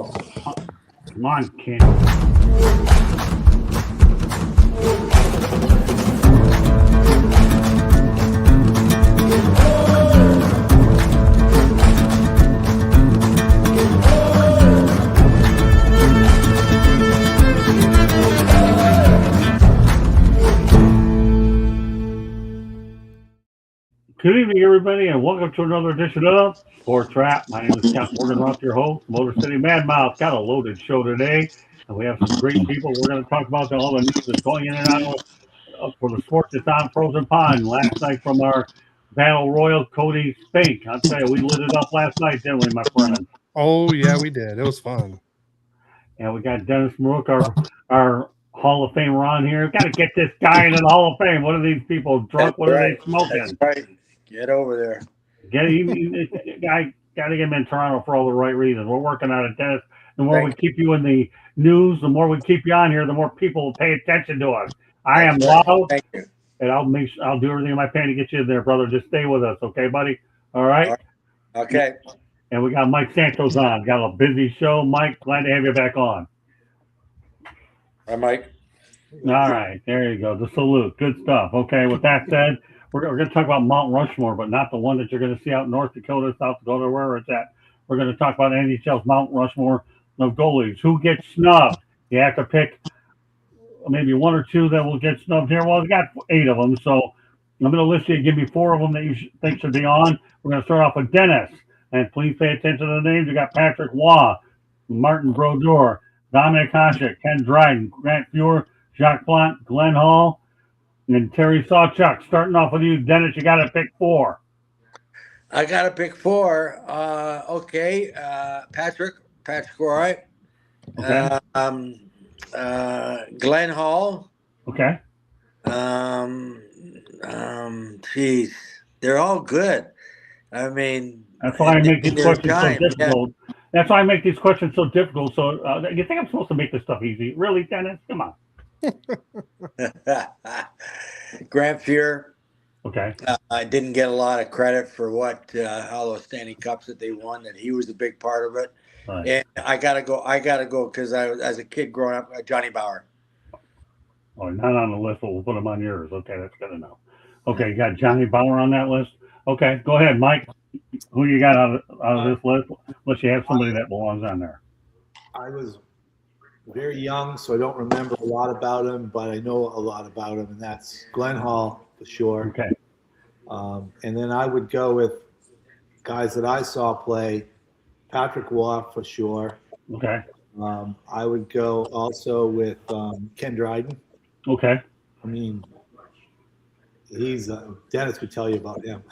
Come on, Ken. Good evening, everybody, and welcome to another edition of Sports Wrap. My name is Scott Morgan, your host, Motor City Mad Mouth. Got a loaded show today, and we have some great people. We're going to talk about all the news that's going in and out for the sport that's on Frozen Pond. Last night from our Battle Royal, Cody Spink. I'll tell you, we lit it up last night, didn't we, my friend? Oh, yeah, we did. It was fun. And we got Dennis Marook, our Hall of Famer on here. Got to get this guy into the Hall of Fame. What are these people That's drunk? What are right. they That's smoking? right. Get over there. Guy got to get him in Toronto for all the right reasons. We're working on it, Dennis. The more we Thank keep you in the news, the more we keep you on here, the more people will pay attention to us. I am That's right. loud, Thank you. and I'll do everything in my power to get you in there, brother. Just stay with us, okay, buddy? All All right. right. Okay. And we got Mike Santos on. Got a busy show, Mike. Glad to have you back on. Hi, Mike. All right, there you go. The salute. Good stuff. Okay, with that said, we're going to talk about Mount Rushmore, but not the one that you're going to see out in North Dakota, South Dakota, wherever it's at. We're going to talk about NHL's Mount Rushmore of goalies. Who gets snubbed? You have to pick maybe one or two that will get snubbed here. Well, we got 8 of them, so I'm going to list you. Give me 4 of them that you think should be on. We're going to start off with Dennis, and please pay attention to the names. We got Patrick Waugh, Martin Brodeur, Dominic Hasek, Ken Dryden, Grant Fuhr, Jacques Plante, Glenn Hall, and Terry Sawchuk. Starting off with you, Dennis, you got to pick 4. I got to pick 4. Okay. Patrick Roy. Okay. Glenn Hall. Okay. Geez, they're all good. I mean, that's why I make these questions time. so difficult. Yeah. That's why I make these questions so difficult. So you think I'm supposed to make this stuff easy? Really, Dennis? Come on. Grant Fuhr. Okay. I didn't get a lot of credit for what all those Stanley Cups that they won, and he was a big part of it. Right. And I gotta go because I was, as a kid growing up, Johnny Bower. Oh, not on the list, but we'll put him on yours. Okay, that's good to know. Okay, you got Johnny Bower on that list. Okay, go ahead, Mike. Who you got out of this list? Unless you have somebody that belongs on there. I was very young, so I don't remember a lot about him, but I know a lot about him, and that's Glenn Hall for sure. Okay. And then I would go with guys that I saw play. Patrick Waugh for sure. Okay. I would go also with Ken Dryden. Okay. I mean, he's Dennis would tell you about him.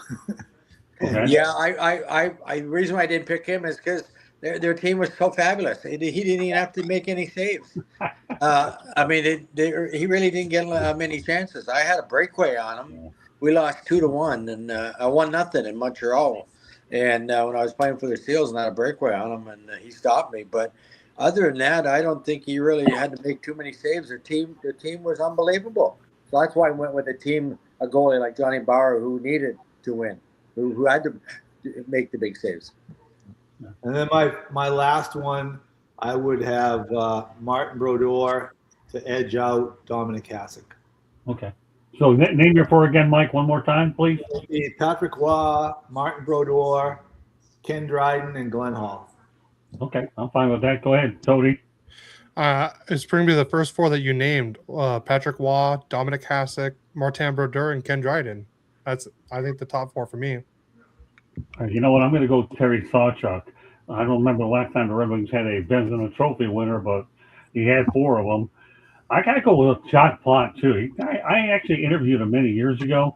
Okay. Yeah, I the reason why I didn't pick him is because their team was so fabulous. He didn't even have to make any saves. I mean, he really didn't get many chances. I had a breakaway on him. Yeah. We lost 2-1, and I won nothing in Montreal. And when I was playing for the Seals, and I had a breakaway on him, and he stopped me. But other than that, I don't think he really had to make too many saves. The team was unbelievable. So that's why I went with a goalie like Johnny Bower, who needed to win, who had to make the big saves. And then my last one, I would have Martin Brodeur to edge out Dominic Hasek. Okay. So name your 4 again, Mike, one more time, please. Patrick Waugh, Martin Brodeur, Ken Dryden, and Glenn Hall. Okay, I'm fine with that. Go ahead, Tony. It's pretty much the first 4 that you named: Patrick Waugh, Dominic Hasek, Martin Brodeur, and Ken Dryden. That's, I think, the top 4 for me. You know what? I'm going to go Terry Sawchuk. I don't remember the last time the Red Wings had a Vezina Trophy winner, but he had 4 of them. I got to go with Jacques Plante, too. I actually interviewed him many years ago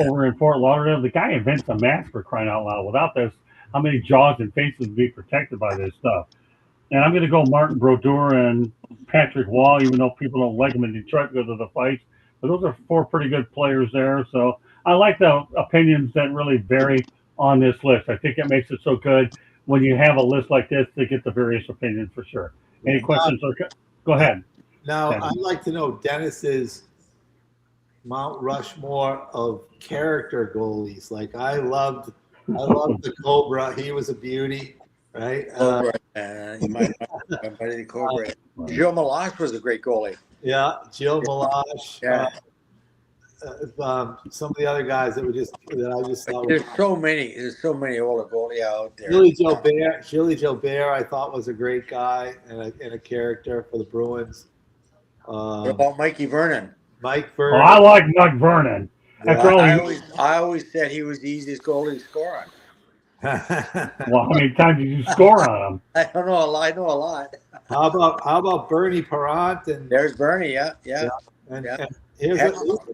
over in Fort Lauderdale. The guy invents a mask, for crying out loud. Without this, how many jaws and faces would be protected by this stuff? And I'm going to go Martin Brodeur and Patrick Waugh, even though people don't like them in Detroit because of the fights. But those are 4 pretty good players there. So I like the opinions that really vary on this list. I think it makes it so good when you have a list like this to get the various opinions for sure. Any questions? Go ahead. Now, I'd like to know Dennis's Mount Rushmore of character goalies. Like I loved the Cobra. He was a beauty. right? Cobra. You might the Cobra. Joe Malash was a great goalie. Yeah, Jill Malash. Yeah. Some of the other guys that I just thought. There's so many older goalie out there. Shirley Gilbert, I thought was a great guy and a character for the Bruins. What about Mikey Vernon? Mike Oh, Vernon. I like Mike Vernon. I always said he was the easiest goalie to score on. Well, how many times did you score on him? I don't know. I know a lot. How about Bernie Parent? And there's Bernie. Yeah. And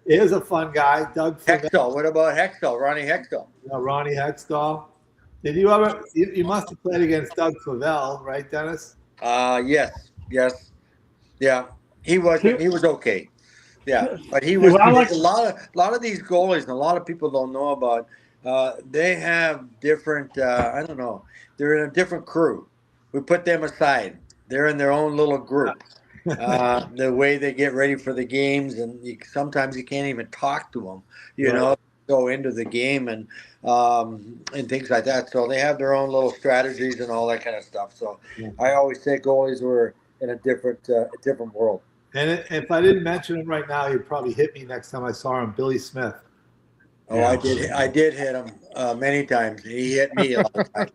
here's a fun guy, Doug Hextall. What about Hextall? Ronnie Hextall. Ronnie Hextall. Did you ever? You must have played against Doug Favell, right, Dennis? Yes. Yeah. He was okay. Yeah, but he was a lot of these goalies, and a lot of people don't know about. They have different. I don't know. They're in a different crew. We put them aside. They're in their own little group. The way they get ready for the games, and sometimes you can't even talk to them. You know, go into the game and things like that. So they have their own little strategies and all that kind of stuff. So I always say goalies were in a different world. And if I didn't mention him right now, he'd probably hit me next time I saw him. Billy Smith. Oh, I did hit him many times. He hit me a lot of times.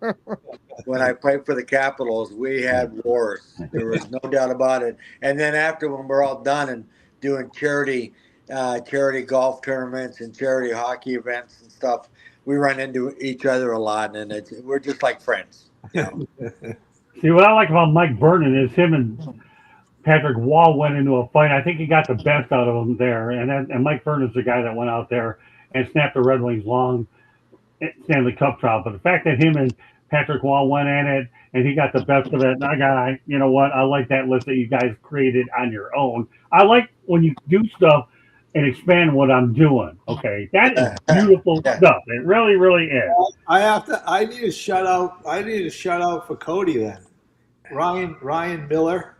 When I played for the Capitals, we had wars. There was no doubt about it. And then after, when we're all done and doing charity golf tournaments and charity hockey events and stuff, we run into each other a lot, and we're just like friends. You know? See, what I like about Mike Vernon is him and Patrick Wall went into a fight. I think he got the best out of him there. And Mike Vernon's the guy that went out there and snapped the Red Wings' long Stanley Cup trial. But the fact that him and Patrick Wall went at it and he got the best of it, you know what? I like that list that you guys created on your own. I like when you do stuff and expand what I'm doing. Okay, that is beautiful stuff. It really, really is. I need a shout out for Cody then. Ryan Miller.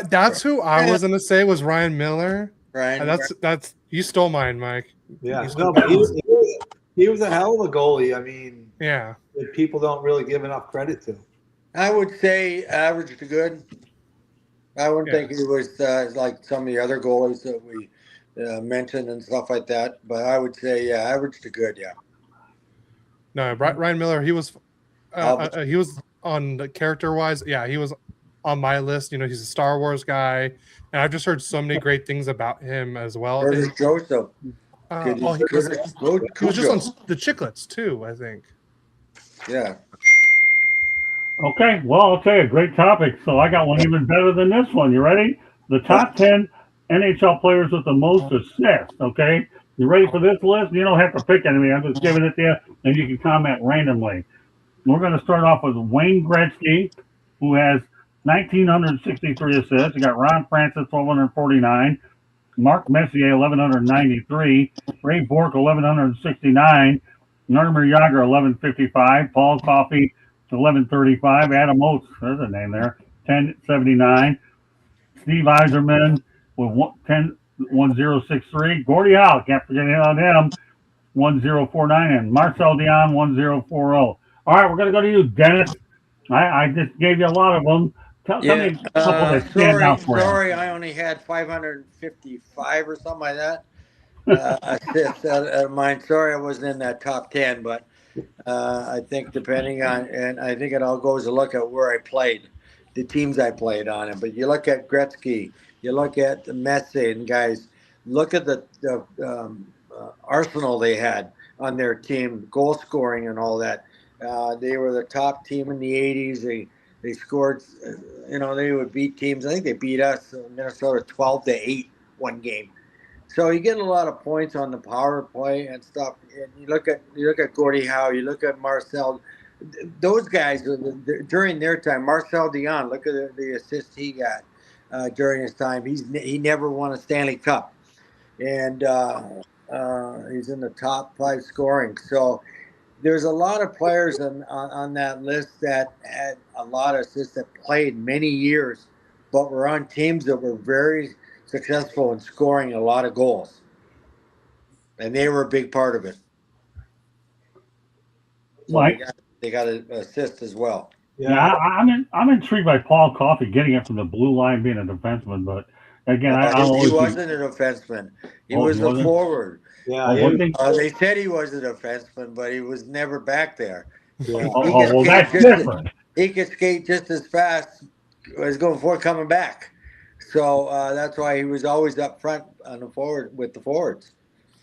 That's who I was gonna say was Ryan Miller. Ryan, that's you stole mine, Mike. Yeah, but he was a hell of a goalie. I mean, that people don't really give enough credit to. I would say average to good. I wouldn't think he was like some of the other goalies that we mentioned and stuff like that. But I would say average to good. Yeah. No, Ryan Miller. He was on the character wise. Yeah, he was on my list. You know, he's a Star Wars guy, and I've just heard so many great things about him as well. Where's Joseph? He was just on the Chicklets too, I think. Yeah. Okay, well, I'll tell you, a great topic. So I got one even better than this one. You ready? The top 10 NHL players with the most assists, okay? You ready for this list? You don't have to pick any. I'm just giving it to you, and you can comment randomly. We're going to start off with Wayne Gretzky, who has 1,963 assists. You got Ron Francis, 1,249. Mark Messier, 1,193. Ray Bourque, 1,169. Nermer Yager, 1,155. Paul Coffey, 1,135. Adam Oates, there's a name there, 1,079. Steve Yzerman with 1,063. Gordie Howe, can't forget on him, 1,049. And Marcel Dion, 1,040. All right, we're going to go to you, Dennis. I just gave you a lot of them. Tell me a couple that stand out for you. Sorry, I only had 555 or something like that. Assists out of mine. Sorry, I wasn't in that top 10, but I think depending on, and I think it all goes to look at where I played, the teams I played on it. But you look at Gretzky, you look at the Messier and guys, look at the arsenal they had on their team, goal scoring and all that. They were the top team in the 80s. They scored, they would beat teams. I think they beat us, Minnesota, 12-8 one game. So you get a lot of points on the power play and stuff. And you look at Gordie Howe, you look at Marcel. Those guys during their time, Marcel Dion, look at the assist he got during his time. He never won a Stanley Cup, and he's in the top 5 scoring. So there's a lot of players on that list that had a lot of assists that played many years, but were on teams that were very successful in scoring a lot of goals. And they were a big part of it. So Mike? they got an assist as well. Yeah, I'm intrigued by Paul Coffey getting it from the blue line, being a defenseman. But again, I'll He always be. wasn't a defenseman. He Oh, was he a wasn't. forward. Yeah, Oh, what they? They said he was a defenseman, but he was never back there. yeah. Oh, He oh, could well, skate that's different. he could skate just as fast as going forward coming back. So that's why he was always up front on the forward with the forwards.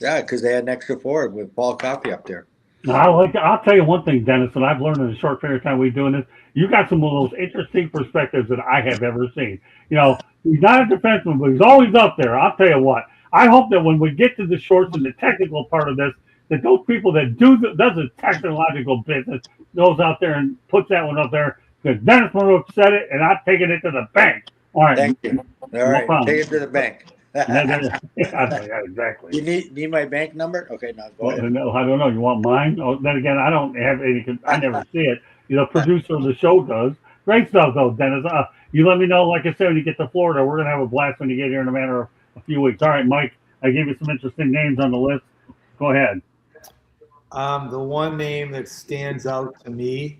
Yeah, because they had an extra forward with Paul Coffey up there. Now, I'll tell you one thing, Dennis, and I've learned in a short period of time we've doing this. You got some of those interesting perspectives that I have ever seen. He's not a defenseman, but he's always up there. I'll tell you what. I hope that when we get to the shorts and the technical part of this, that those people that does the technological business goes out there and puts that one up there. Because Dennis Monroe said it, and I've taken it to the bank. All right, Thank you. All right, problem. take it to the bank. Yeah, exactly. You need my bank number? Okay, now go ahead. No, I don't know. You want mine? Oh, then again, I don't have any. I never see it. Producer of the show does. Great stuff, though, Dennis. You let me know. Like I said, when you get to Florida, we're gonna have a blast when you get here in a matter of a few weeks. All right, Mike. I gave you some interesting names on the list. Go ahead. The one name that stands out to me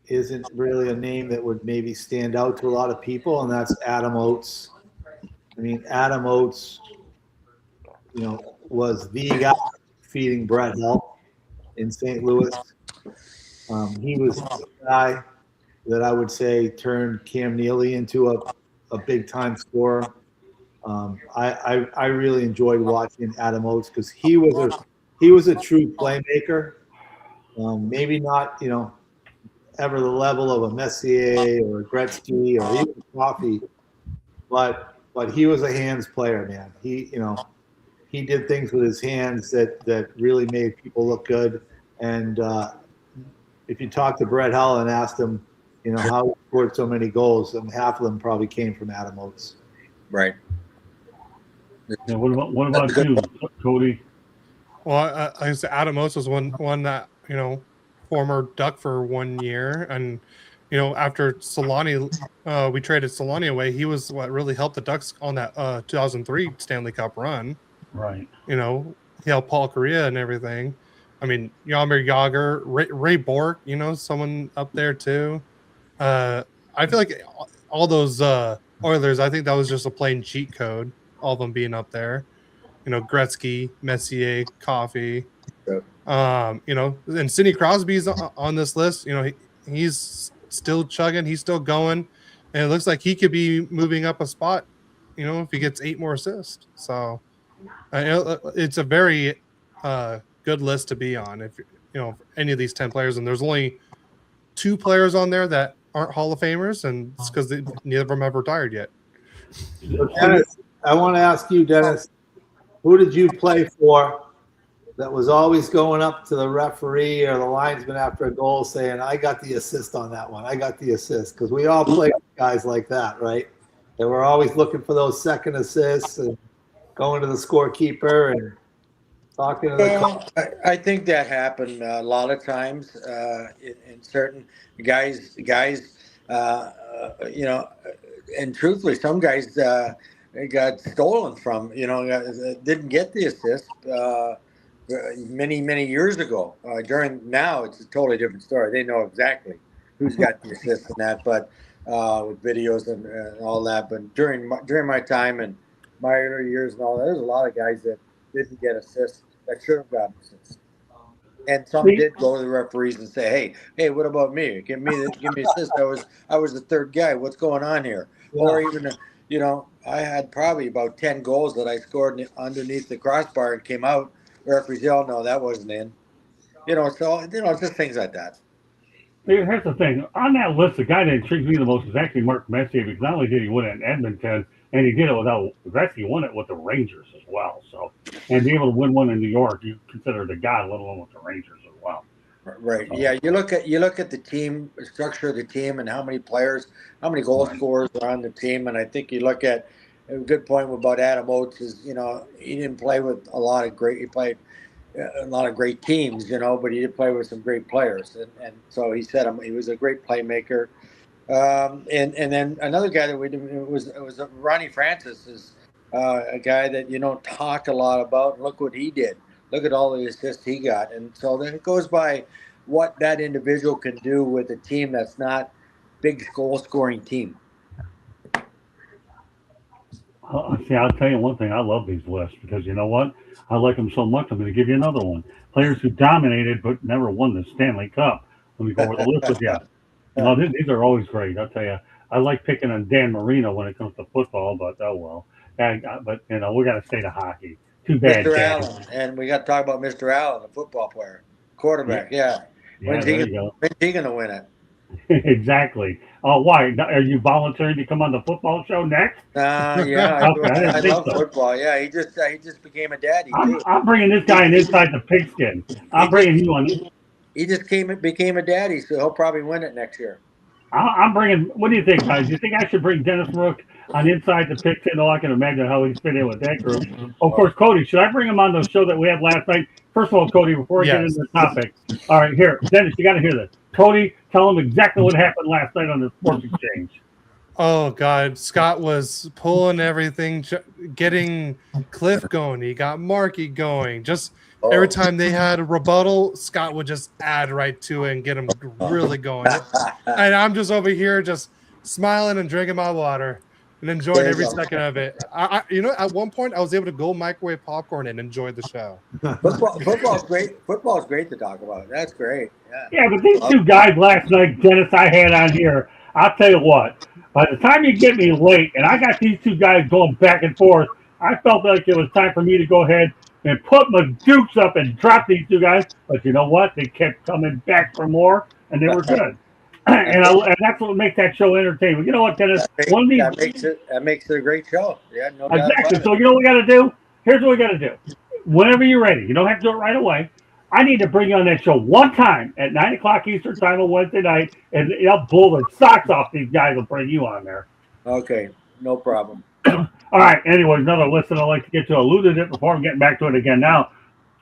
isn't really a name that would maybe stand out to a lot of people, and that's Adam Oates. I mean, Adam Oates, was the guy feeding Brett Hull in St. Louis. He was the guy that I would say turned Cam Neely into a big time scorer. I really enjoyed watching Adam Oates because he was a true playmaker. Maybe not ever the level of a Messier or a Gretzky or even Coffey, but he was a hands player, man. He did things with his hands that really made people look good. And if you talk to Brett Hull and asked him, how he scored so many goals, and half of them probably came from Adam Oates. Right. Yeah, what about you, Cody? Well, I said Adam Oates was one that former Duck for 1 year, and after Solani, we traded Solani away. He was what really helped the Ducks on that 2003 Stanley Cup run. Right. He helped Paul Kariya and everything. I mean, Jaromir Jagr, Ray Bork, someone up there too. I feel like all those Oilers, I think that was just a plain cheat code, all of them being up there. Gretzky, Messier, Coffey. And Sidney Crosby's on this list. He's still chugging, he's still going, and it looks like he could be moving up a spot. If he gets 8 more assists. So it's a very good list to be on. If any of these 10 players, and there's only 2 players on there that aren't Hall of Famers, and it's because neither of them have retired yet. So Dennis, I want to ask you, Dennis, who did you play for that was always going up to the referee or the linesman after a goal saying, I got the assist on that one. I got the assist. Because we all play guys like that, right? That we're always looking for those second assists and going to the scorekeeper and talking to the I think that happened a lot of times in certain guys, and truthfully, some guys got stolen from, didn't get the assist many years ago. Now it's a totally different story. They know exactly who's got the assist and that, but with videos and all that. But during my time and my early years and all that, there's a lot of guys that didn't get assists that should have gotten assists. And some did go to the referees and say, "Hey, what about me? Give me assist. I was the third guy. What's going on here?" Yeah. Or even, I had probably about 10 goals that I scored underneath the crossbar and came out. Referees say, "Oh no, that wasn't in." So it's just things like that. Here's the thing. On that list, the guy that intrigues me the most is actually Mark Messier, because not only did he win it in Edmonton, and he did it without Gretzky, won it with the Rangers as well. So, and be able to win one in New York, you consider the guy, let alone with the Rangers as well. Right. So, yeah. You look at the team structure of the team and how many players, how many goal scorers are on the team, and I think you look at a good point about Adam Oates is he didn't play with a lot of great. He played a lot of great teams, but he did play with some great players, and so he said he was a great playmaker. And then another guy that we did was Ronnie Francis, is a guy that you don't talk a lot about. And look what he did. Look at all the assists he got. And so then it goes by what that individual can do with a team that's not big goal scoring team. See, I'll tell you one thing. I love these lists because you know what? I like them so much. I'm going to give you another one. Players who dominated but never won the Stanley Cup. Let me go over the list with you. You know, these are always great. I'll tell you. I like picking on Dan Marino when it comes to football, but oh well. But you know, we got to stay to hockey. Too bad, Mr. Daddy. Allen, and we got to talk about Mr. Allen, the football player, quarterback. Yeah, Yeah, there you go. when's he going to win it? Exactly. Oh, why? Are you volunteering to come on the football show next? Yeah, Okay, I didn't I think love so. football. Yeah, he just became a daddy I'm, too. I'm bringing this guy inside the pigskin. He I'm just bringing you on. he just became a daddy, so he'll probably win it next year. I'm bringing. What do you think, guys? Do you think I should bring Dennis Rook on inside the pigskin? Oh, I can imagine how he's fit in with that group. Of course, Cody. Should I bring him on the show that we had last night? First of all, Cody, before I get into Yes. the topic, all right, here, Dennis, you got to hear this. Cody, tell him exactly what happened last night on the Sports Exchange. Oh God, Scott was pulling everything, getting Cliff going. He got Marky going. Just every time they had a rebuttal, Scott would just add right to it and get him really going. And I'm just over here just smiling and drinking my water and enjoying every second of it. You know, at one point I was able to go microwave popcorn and enjoy the show. Football's great. Football's great to talk about. That's great. Yeah, but these two guys last night, Dennis, I had on here. I'll tell you what. By the time you get me late, and I got these two guys going back and forth, I felt like it was time for me to go ahead and put my dukes up and drop these two guys. But you know what? They kept coming back for more, and they were good. And that's what makes that show entertaining. You know what, Dennis? That makes it a great show. Yeah, no doubt Exactly. about So it. you know what we got to do? Here's what we got to do. Whenever you're ready, you don't have to do it right away. I need to bring you on that show one time at 9 o'clock Eastern time on Wednesday night, and I'll blow the socks off these guys and bring you on there. Okay, no problem. All right. Anyways, another list that I'd like to get to. Alluded it before I'm getting back to it again now.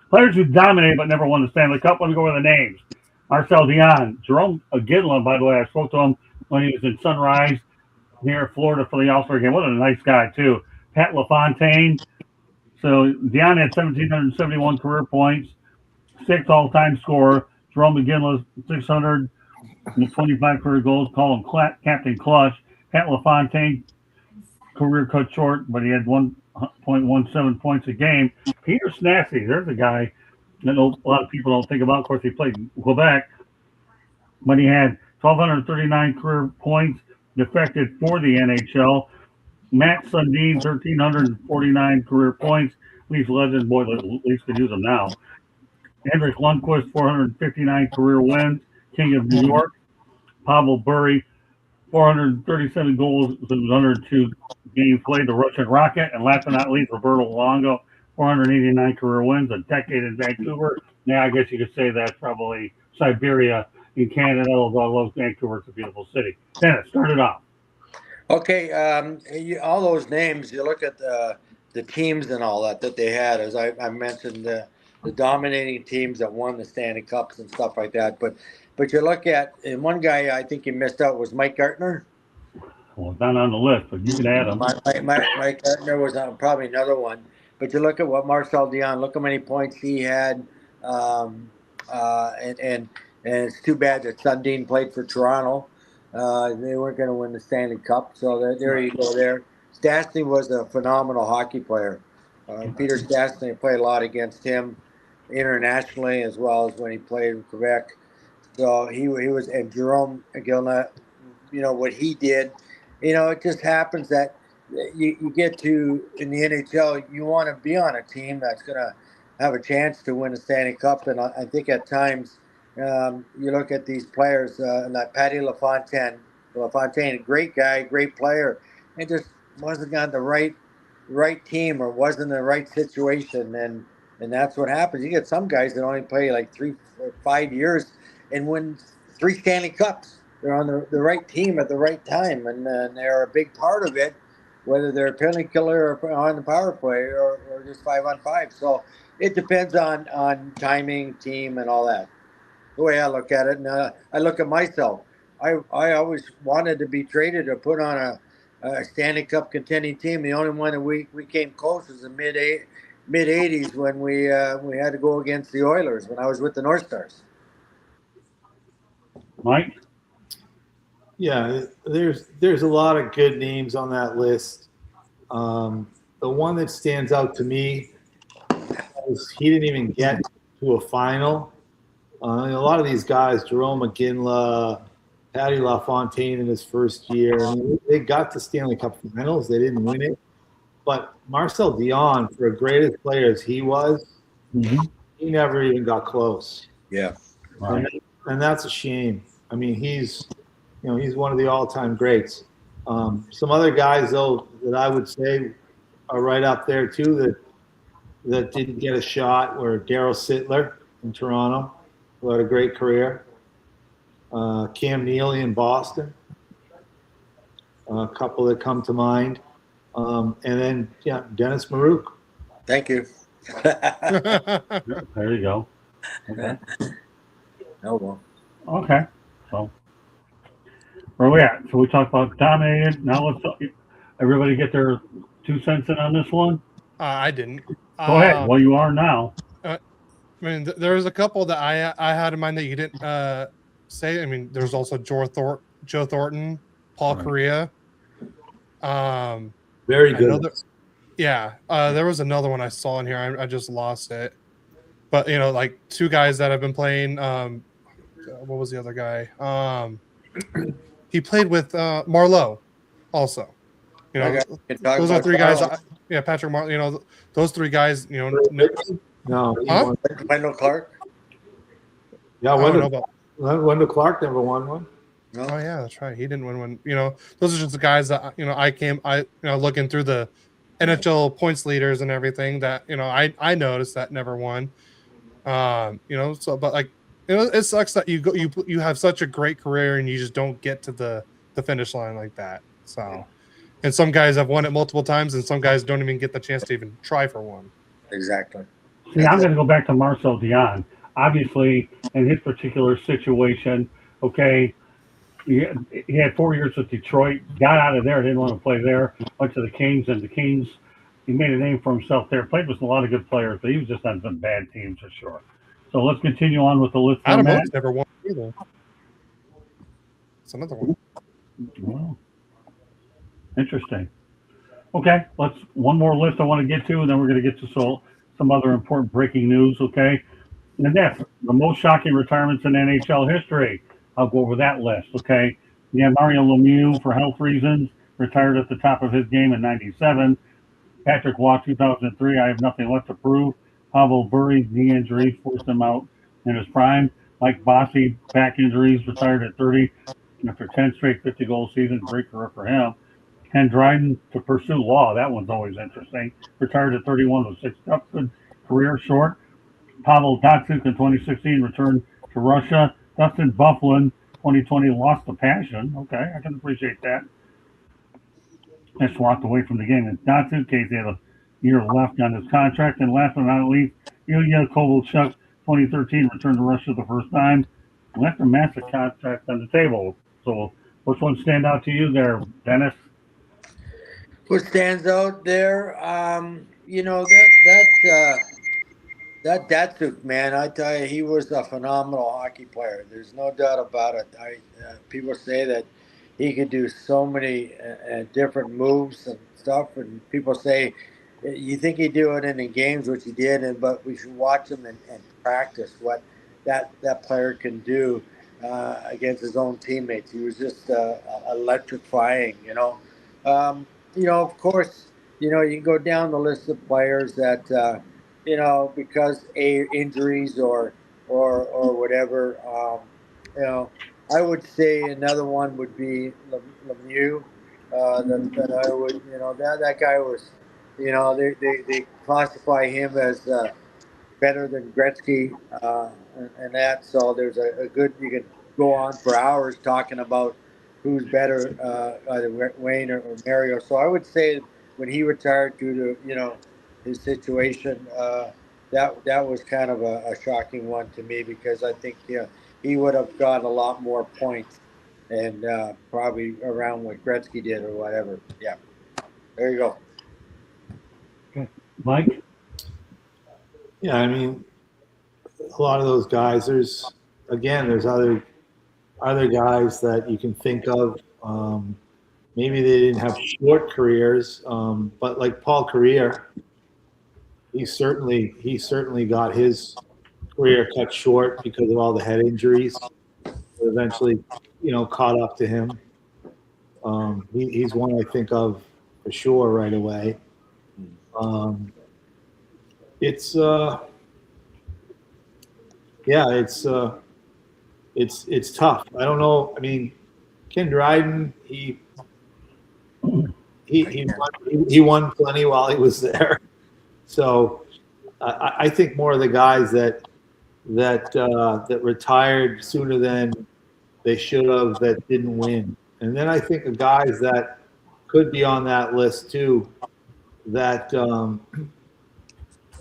Players who dominated but never won the Stanley Cup. Let me go over the names. Marcel Dion. Jerome Gidlin, by the way, I spoke to him when he was in Sunrise near Florida for the All-Star game. What a nice guy, too. Pat LaFontaine. So Dion had 1,771 career points. 6th all-time scorer. Jerome McGinley, 625 career goals. Call him Captain Clutch. Pat LaFontaine, career cut short, but he had 1.17 points a game. Peter Snasky, there's a guy that a lot of people don't think about. Of course, he played in Quebec, but he had 1,239 career points, defected for the NHL. Matt Sundin, 1,349 career points. Leafs legend, boy, the Leafs could use him now. Henrik Lundqvist, 459 career wins, King of New York. Pavel Bure, 437 goals, 102 games played, the Russian Rocket. And last but not least, Roberto Luongo, 489 career wins, a decade in Vancouver. Now, I guess you could say that's probably Siberia in Canada, although I love Vancouver. It's a beautiful city. Dennis, start it off. Okay, all those names, you look at the teams and all that they had, as I mentioned, the dominating teams that won the Stanley Cups and stuff like that. But you look at, and one guy I think you missed out was Mike Gartner. Well, it's not on the list, but you can add him. Mike Gartner was probably another one. But you look at what Marcel Dion, look how many points he had. And it's too bad that Sundin played for Toronto. They weren't going to win the Stanley Cup, so there you go there. Stastny was a phenomenal hockey player. Peter Stastny played a lot against him internationally as well as when he played in Quebec. So he was, and Jerome Gilna, you know, what he did, you know, it just happens that you get to, in the NHL, you want to be on a team that's going to have a chance to win a Stanley Cup. And I think at times, you look at these players, like Patty LaFontaine, a great guy, great player, and just wasn't on the right team or wasn't in the right situation, and that's what happens. You get some guys that only play like 3 or 5 years and win 3 Stanley Cups. They're on the right team at the right time, and they're a big part of it, whether they're a penalty killer or on the power play or just 5-on-5. So it depends on timing, team, and all that. The way I look at it, and I look at myself. I always wanted to be traded or put on a Stanley Cup contending team. The only one that we came close was the mid '80s when we had to go against the Oilers when I was with the North Stars. Mike? Yeah, there's a lot of good names on that list. The one that stands out to me is he didn't even get to a final. A lot of these guys, Jerome McGinley, Patty LaFontaine in his first year, I mean, they got to Stanley Cup Finals. They didn't win it. But Marcel Dion, for as great as player as he was, he never even got close. Yeah. Right. And that's a shame. I mean, he's one of the all-time greats. Some other guys, though, that I would say are right up there too that didn't get a shot were Daryl Sittler in Toronto, who had a great career. Cam Neely in Boston, a couple that come to mind. And then, Dennis Maruk. Thank you. There you go. Okay. Oh, well. Okay. So where are we at? So we talked about dominated. Now let's everybody get their 2 cents in on this one. I didn't. Go ahead. Well, you are now. I mean, there's a couple that I had in mind that you didn't say. I mean, there's also Joe Thornton, Paul Correa. Very good. There was another one I saw in here. I just lost it. But like two guys that have been playing. What was the other guy? He played with Marleau, also. Those are three guys. Patrick Marleau. Those three guys. No. Huh? Wendell Clark. Yeah, Wendell Clark never won one. No. Oh yeah, that's right. He didn't win one. Those are just the guys that I looking through the NHL points leaders and everything that I noticed that never won. So but like it sucks that you have such a great career and you just don't get to the finish line like that. So, and some guys have won it multiple times, and some guys don't even get the chance to even try for one. Exactly. See, I'm going to go back to Marcel Dion. Obviously, in his particular situation, okay, he had 4 years with Detroit, got out of there, didn't want to play there, went to the Kings, and the Kings, he made a name for himself there, played with a lot of good players, but he was just on some bad teams for sure. So let's continue on with the list. Adam Oates never won either. It's another one. Well, interesting. Okay, one more list I want to get to, and then we're going to get to some other important breaking news, okay? And that's the most shocking retirements in NHL history. I'll go over that list, okay? Mario Lemieux, for health reasons, retired at the top of his game in '97. Patrick Waugh, 2003, I have nothing left to prove. Pavel Bure, knee injuries forced him out in his prime. Mike Bossy, back injuries, retired at 30 after 10 straight 50-goal seasons, great career for him. Ken Dryden to pursue law. That one's always interesting. Retired at 31 with 6 cups, career short. Pavel Datsyuk in 2016 returned to Russia. Dustin Byfuglien, 2020, lost the passion. Okay, I can appreciate that. Just walked away from the game. And Datsyuk, case he had a year left on his contract. And last but not least, Ilya Kovalchuk, 2013, returned to Russia the first time. Left a massive contract on the table. So which one stand out to you there, Dennis? What stands out there? That Datsyuk, man, I tell you, he was a phenomenal hockey player. There's no doubt about it. People say that he could do so many different moves and stuff, and people say you think he'd do it in the games, which he did, but we should watch him and practice what that player can do against his own teammates. He was just electrifying, of course, you can go down the list of players that, because injuries or whatever, I would say another one would be Lemieux. That I would, that guy was, they classify him as better than Gretzky and that. So there's a good, you could go on for hours talking about who's better, either Wayne or Mario. So I would say when he retired due to, his situation, that was kind of a shocking one to me, because I think he would have got a lot more points and probably around what Gretzky did or whatever. Yeah, there you go. Okay. Mike? Yeah, I mean, a lot of those guys, there's other other guys that you can think of. Maybe they didn't have short careers, but like Paul Kariya, he certainly got his career cut short because of all the head injuries. Eventually, caught up to him. He's one I think of for sure right away. It's it's tough. I don't know. I mean, Ken Dryden, he won plenty while he was there. So I think more of the guys that retired sooner than they should have, that didn't win. And then I think the guys that could be on that list too, that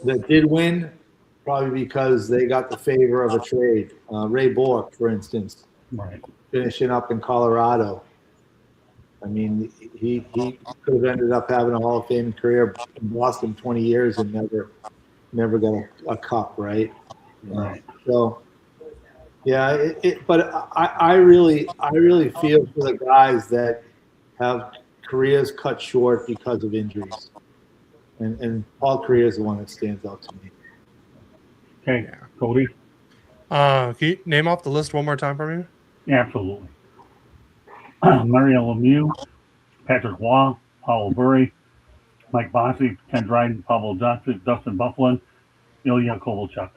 that did win, probably because they got the favor of a trade. Ray Bork, for instance, Right. finishing up in Colorado. I mean, he could have ended up having a Hall of Fame career in Boston 20 years and never got a cup, right? Right. So, yeah, but I really feel for the guys that have careers cut short because of injuries. And Paul Kariya is the one that stands out to me. Okay, Cody. Can you name off the list one more time for me? Yeah, absolutely. Mario Lemieux, Patrick Waugh, Paul Burry, Mike Bossy, Ken Dryden, Pablo Johnson, Dustin Bufflin, Ilya Kovalchuk.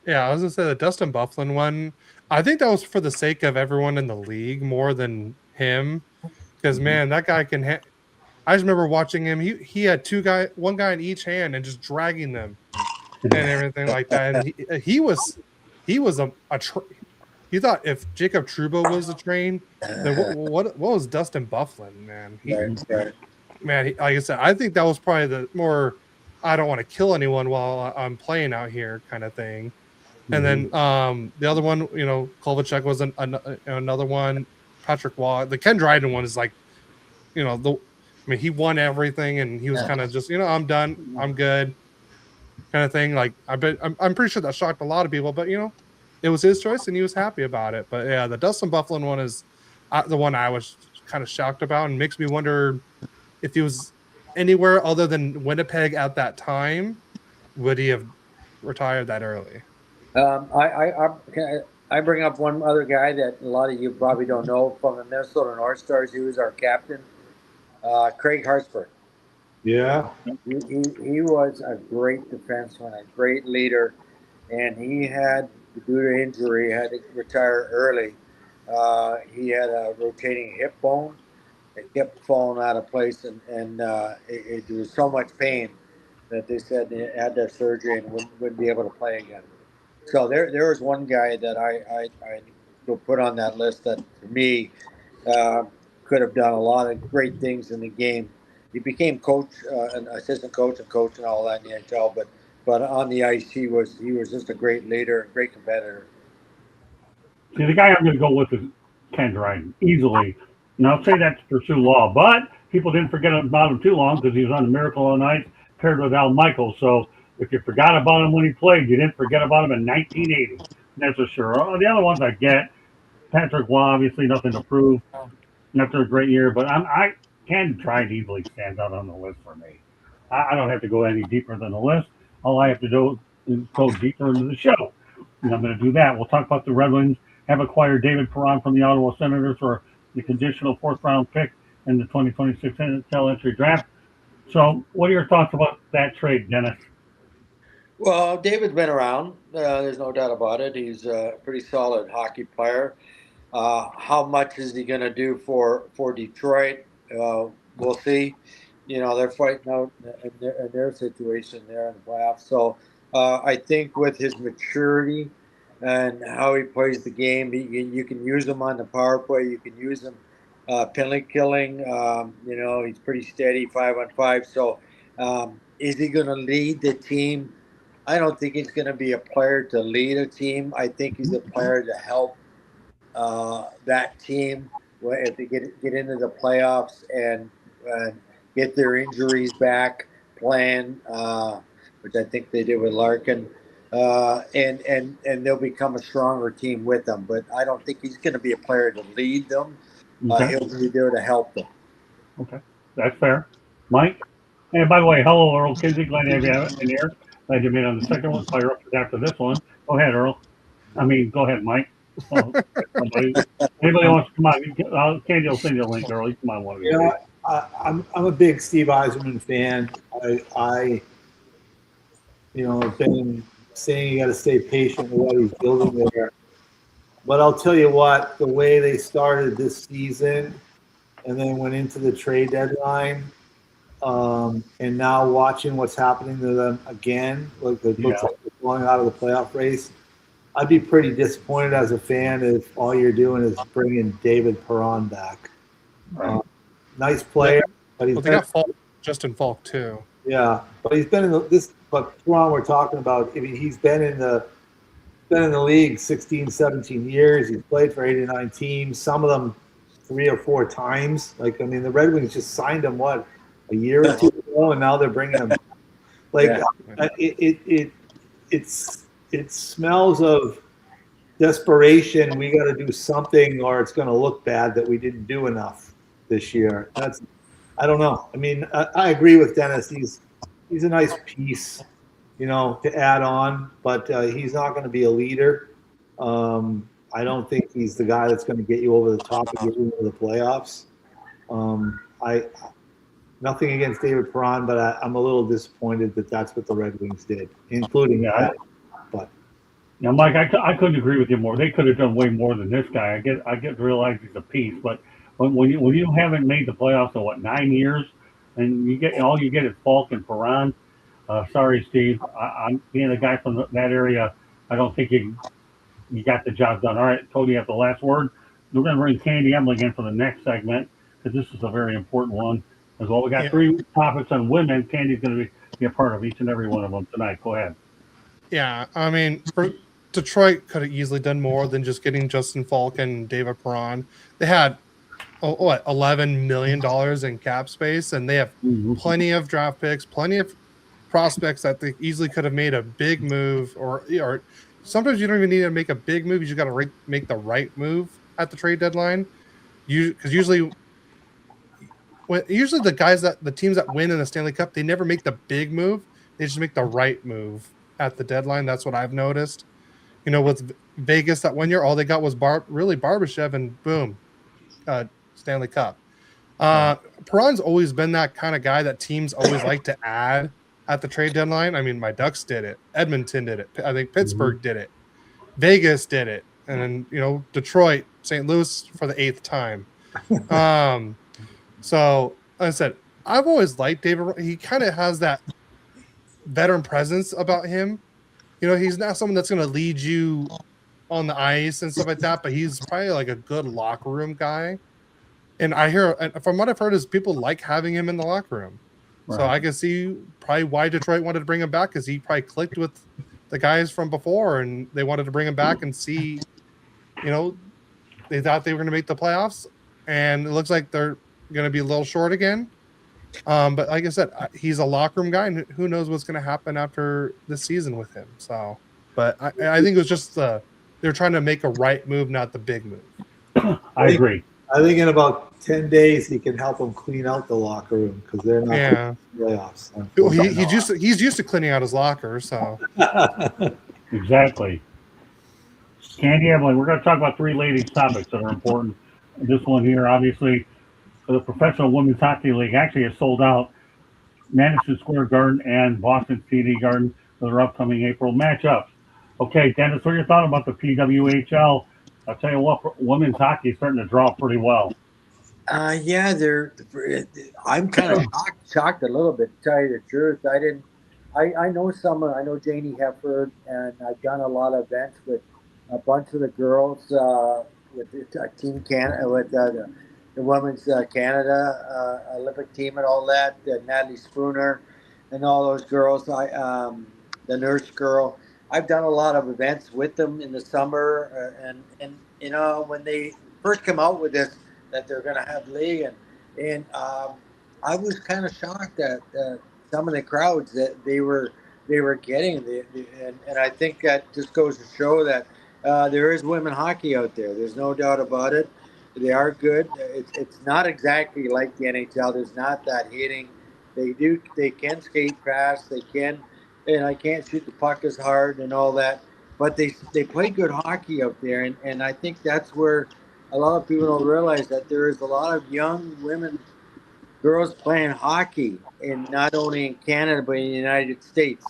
Yeah, I was gonna say the Dustin Bufflin one. I think that was for the sake of everyone in the league more than him, because man, that guy can. I just remember watching him. He had one guy in each hand, and just dragging them and everything like that. And he was a you thought if Jacob Trouba was a train, then what was Dustin Bufflin, man? Man, like I said, I think that was probably the more I don't want to kill anyone while I'm playing out here kind of thing. And then the other one, Kovalchuk was another one. Patrick Waugh, the Ken Dryden one is like, he won everything, and he was kind of just, I'm done, I'm good, kind of thing. Like I'm pretty sure that shocked a lot of people, but it was his choice, and he was happy about it. But yeah, the Dustin Bufflin one is the one I was kind of shocked about, and makes me wonder if he was anywhere other than Winnipeg at that time, would he have retired that early? I bring up one other guy that a lot of you probably don't know from the Minnesota North Stars. He was our captain, Craig Hartsburg. Yeah. He was a great defenseman, a great leader, and he had, due to injury, had to retire early. He had a rotating hip bone. It kept falling out of place, and it was so much pain that they said they had to have surgery and wouldn't be able to play again. So there was one guy that I will put on that list that, for me, could have done a lot of great things in the game. He became coach, an assistant coach, and all that in the NHL. But on the ice, he was just a great leader, great competitor. See, the guy I'm going to go with is Ken Dryden, easily. And I'll say that to pursue law, but people didn't forget about him too long because he was on the Miracle on Ice paired with Al Michaels. So if you forgot about him when he played, you didn't forget about him in 1980. That's for sure. The other ones I get, Patrick Waugh, obviously nothing to prove. After a great year, but Ken Dryden easily stands out on the list for me. I don't have to go any deeper than the list. All I have to do is go deeper into the show. And I'm going to do that. We'll talk about the Red Wings have acquired David Perron from the Ottawa Senators for the conditional fourth-round pick in the 2026 NHL entry draft. So what are your thoughts about that trade, Dennis? Well, David's been around. There's no doubt about it. He's a pretty solid hockey player. How much is he going to do for Detroit? We'll see. They're fighting out in their situation there in the playoffs. So I think with his maturity and how he plays the game, you can use him on the power play. You can use him penalty killing. He's pretty steady 5-on-5. So is he going to lead the team? I don't think he's going to be a player to lead a team. I think he's a player to help that team if they get into the playoffs and get their injuries back playing, which I think they did with Larkin. and they'll become a stronger team with them. But I don't think he's going to be a player to lead them. Okay. He'll be there to help them. Okay. That's fair. Mike? And by the way, hello, Earl Kinsey. Glad to have you in here. Glad you made on the second one. Fire up after this one. Go ahead, Earl. Go ahead, Mike. Oh, anybody wants to come on? Candy will send you a link, Earl. You come on one of these days. I'm a big Steve Eiserman fan. I have been saying you got to stay patient with what he's building there. But I'll tell you what, the way they started this season and then went into the trade deadline, and now watching what's happening to them again, looks like they're going out of the playoff race, I'd be pretty disappointed as a fan if all you're doing is bringing David Perron back. Right. Nice player, but they got Justin Falk too. Yeah, but he's been in this. But Perron, we're talking about. I mean, he's been in the league 16, 17 years. He's played for 89 teams. Some of them 3 or 4 times. Like, I mean, the Red Wings just signed him a year or 2 ago, and now they're bringing him back. Like, it smells of desperation. We got to do something, or it's going to look bad that we didn't do enough this year. I don't know. I mean, I agree with Dennis. He's a nice piece, to add on, but he's not going to be a leader. I don't think he's the guy that's going to get you over the top and get you into the playoffs. Nothing against David Perron, but I'm a little disappointed that that's what the Red Wings did, including that. But Mike, I couldn't agree with you more. They could have done way more than this guy. I get to realize he's a piece, but when you haven't made the playoffs in 9 years, and you get is Falk and Perron. Sorry, Steve. I'm being a guy from that area. I don't think you got the job done. All right, Cody, you have the last word. We're going to bring Candy Emily again for the next segment because this is a very important one as well. We got 3 topics on women. Candy's going to be a part of each and every one of them tonight. Go ahead. Yeah, I mean, Detroit could have easily done more than just getting Justin Falk and David Perron. They had $11 million in cap space, and they have plenty of draft picks, plenty of prospects that they easily could have made a big move, or sometimes you don't even need to make a big move. You just got to make the right move at the trade deadline. Because usually the teams that win in the Stanley Cup, they never make the big move. They just make the right move at the deadline. That's what I've noticed. With Vegas that 1 year, all they got was Barbashev, and boom, Stanley Cup. Perron's always been that kind of guy that teams always like to add at the trade deadline. I mean, my Ducks did it. Edmonton did it. I think Pittsburgh did it. Vegas did it. And then, Detroit, St. Louis for the 8th time. So, like I said, I've always liked David. He kind of has that veteran presence about him. He's not someone that's going to lead you on the ice and stuff like that, but he's probably like a good locker room guy. And from what I've heard, is people like having him in the locker room. Right. So I can see probably why Detroit wanted to bring him back, because he probably clicked with the guys from before, and they wanted to bring him back and see, they thought they were going to make the playoffs, and it looks like they're going to be a little short again. But like I said, he's a locker room guy, and who knows what's going to happen after this season with him. So, but I think it was just they're trying to make a right move, not the big move. I agree. I think in about 10 days he can help them clean out the locker room, because they're not in the playoffs. Well, he's used to cleaning out his locker, so exactly. Candy Emily, we're going to talk about 3 ladies topics that are important. This one here, obviously, the Professional Women's Hockey League actually has sold out Madison Square Garden and Boston TD Garden for their upcoming April matchups. Okay, Dennis, what are your thoughts about the PWHL? I'll tell you what, women's hockey is starting to draw pretty well. I'm kind of shocked a little bit, to tell you the truth. I know Janie Hefford, and I've done a lot of events with a bunch of the girls with Team Canada, with the Women's Canada Olympic team and all that, Natalie Spooner and all those girls, the nurse girl. I've done a lot of events with them in the summer, and when they first come out with this, that they're going to have league, and I was kind of shocked at some of the crowds that they were they were getting. And I think that just goes to show that there is women hockey out there. There's no doubt about it. They are good. It's not exactly like the NHL. There's not that hitting. They can skate fast. They can, and I can't shoot the puck as hard and all that. But they play good hockey out there, and I think that's where a lot of people don't realize that there is a lot of young women, girls playing hockey, in not only in Canada but in the United States.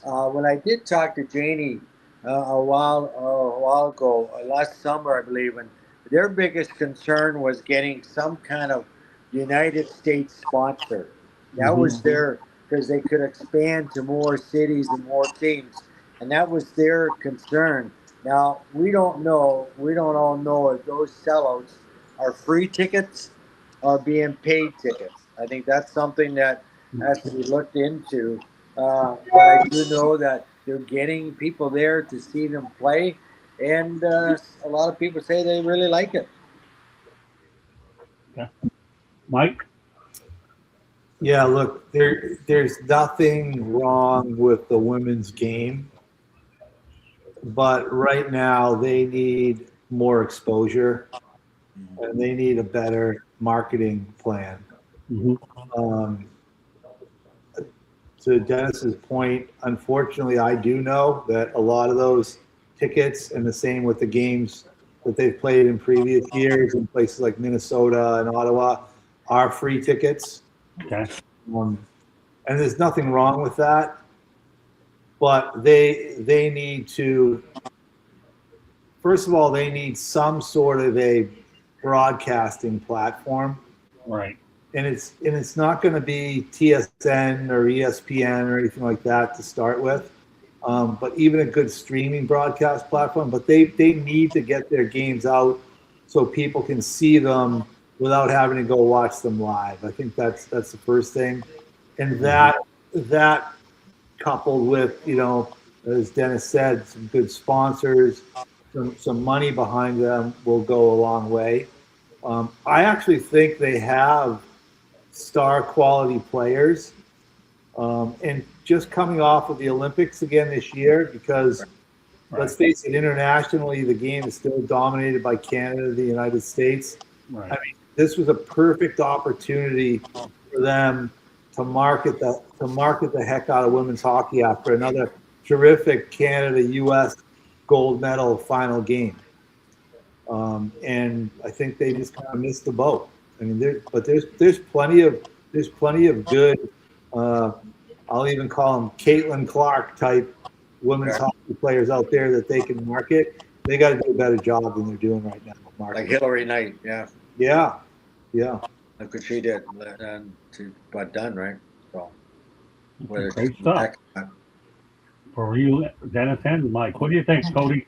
When I did talk to Janie a while ago, last summer, I believe, and their biggest concern was getting some kind of United States sponsor. That was their, because they could expand to more cities and more teams, and that was their concern. Now we don't know. We don't all know if those sellouts are free tickets or being paid tickets. I think that's something that has to be looked into. But I do know that they're getting people there to see them play, and a lot of people say they really like it. Yeah. Mike? Yeah, look, there's nothing wrong with the women's game, but right now they need more exposure and they need a better marketing plan. To Dennis's point, unfortunately, I do know that a lot of those tickets, and the same with the games that they've played in previous years in places like Minnesota and Ottawa, are free tickets. Okay. And there's nothing wrong with that, but they need to, first of all, they need some sort of a broadcasting platform. Right. And it's not going to be TSN or ESPN or anything like that to start with, but even a good streaming broadcast platform. But they need to get their games out so people can see them without having to go watch them live. I think that's the first thing, and that coupled with, as Dennis said, some good sponsors, some money behind them will go a long way. I actually think they have star quality players, and just coming off of the Olympics again this year, because let's face it, internationally the game is still dominated by Canada, the United States. I mean, this was a perfect opportunity for them to market the heck out of women's hockey after another terrific Canada-U.S. gold medal final game. And I think they just kind of missed the boat. I mean, there's plenty of good. I'll even call them Caitlin Clark type women's hockey players out there that they can market. They got to do a better job than they're doing right now. Like Hillary Knight, yeah. Look what she did, and she got done, right? So, great stuff. For you, Dennis and Mike, what do you think, Cody?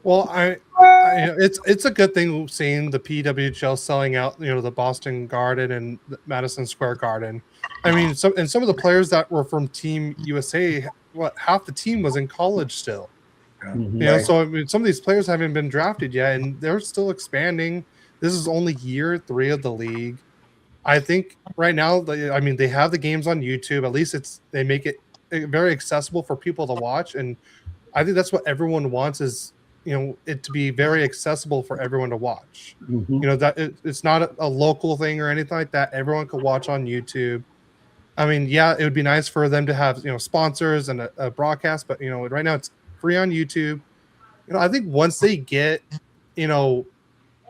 Well, it's a good thing seeing the PWHL selling out, the Boston Garden and the Madison Square Garden. I mean, some of the players that were from Team USA, half the team was in college still. So I mean, some of these players haven't been drafted yet, and they're still expanding. This is only year 3 of the league. I think right now, I mean, they have the games on YouTube. At least they make it very accessible for people to watch, and I think that's what everyone wants is, it to be very accessible for everyone to watch. That it's not a local thing or anything like that. Everyone could watch on YouTube. I mean, yeah, it would be nice for them to have, sponsors and a broadcast, but right now it's free on YouTube. I think once they get,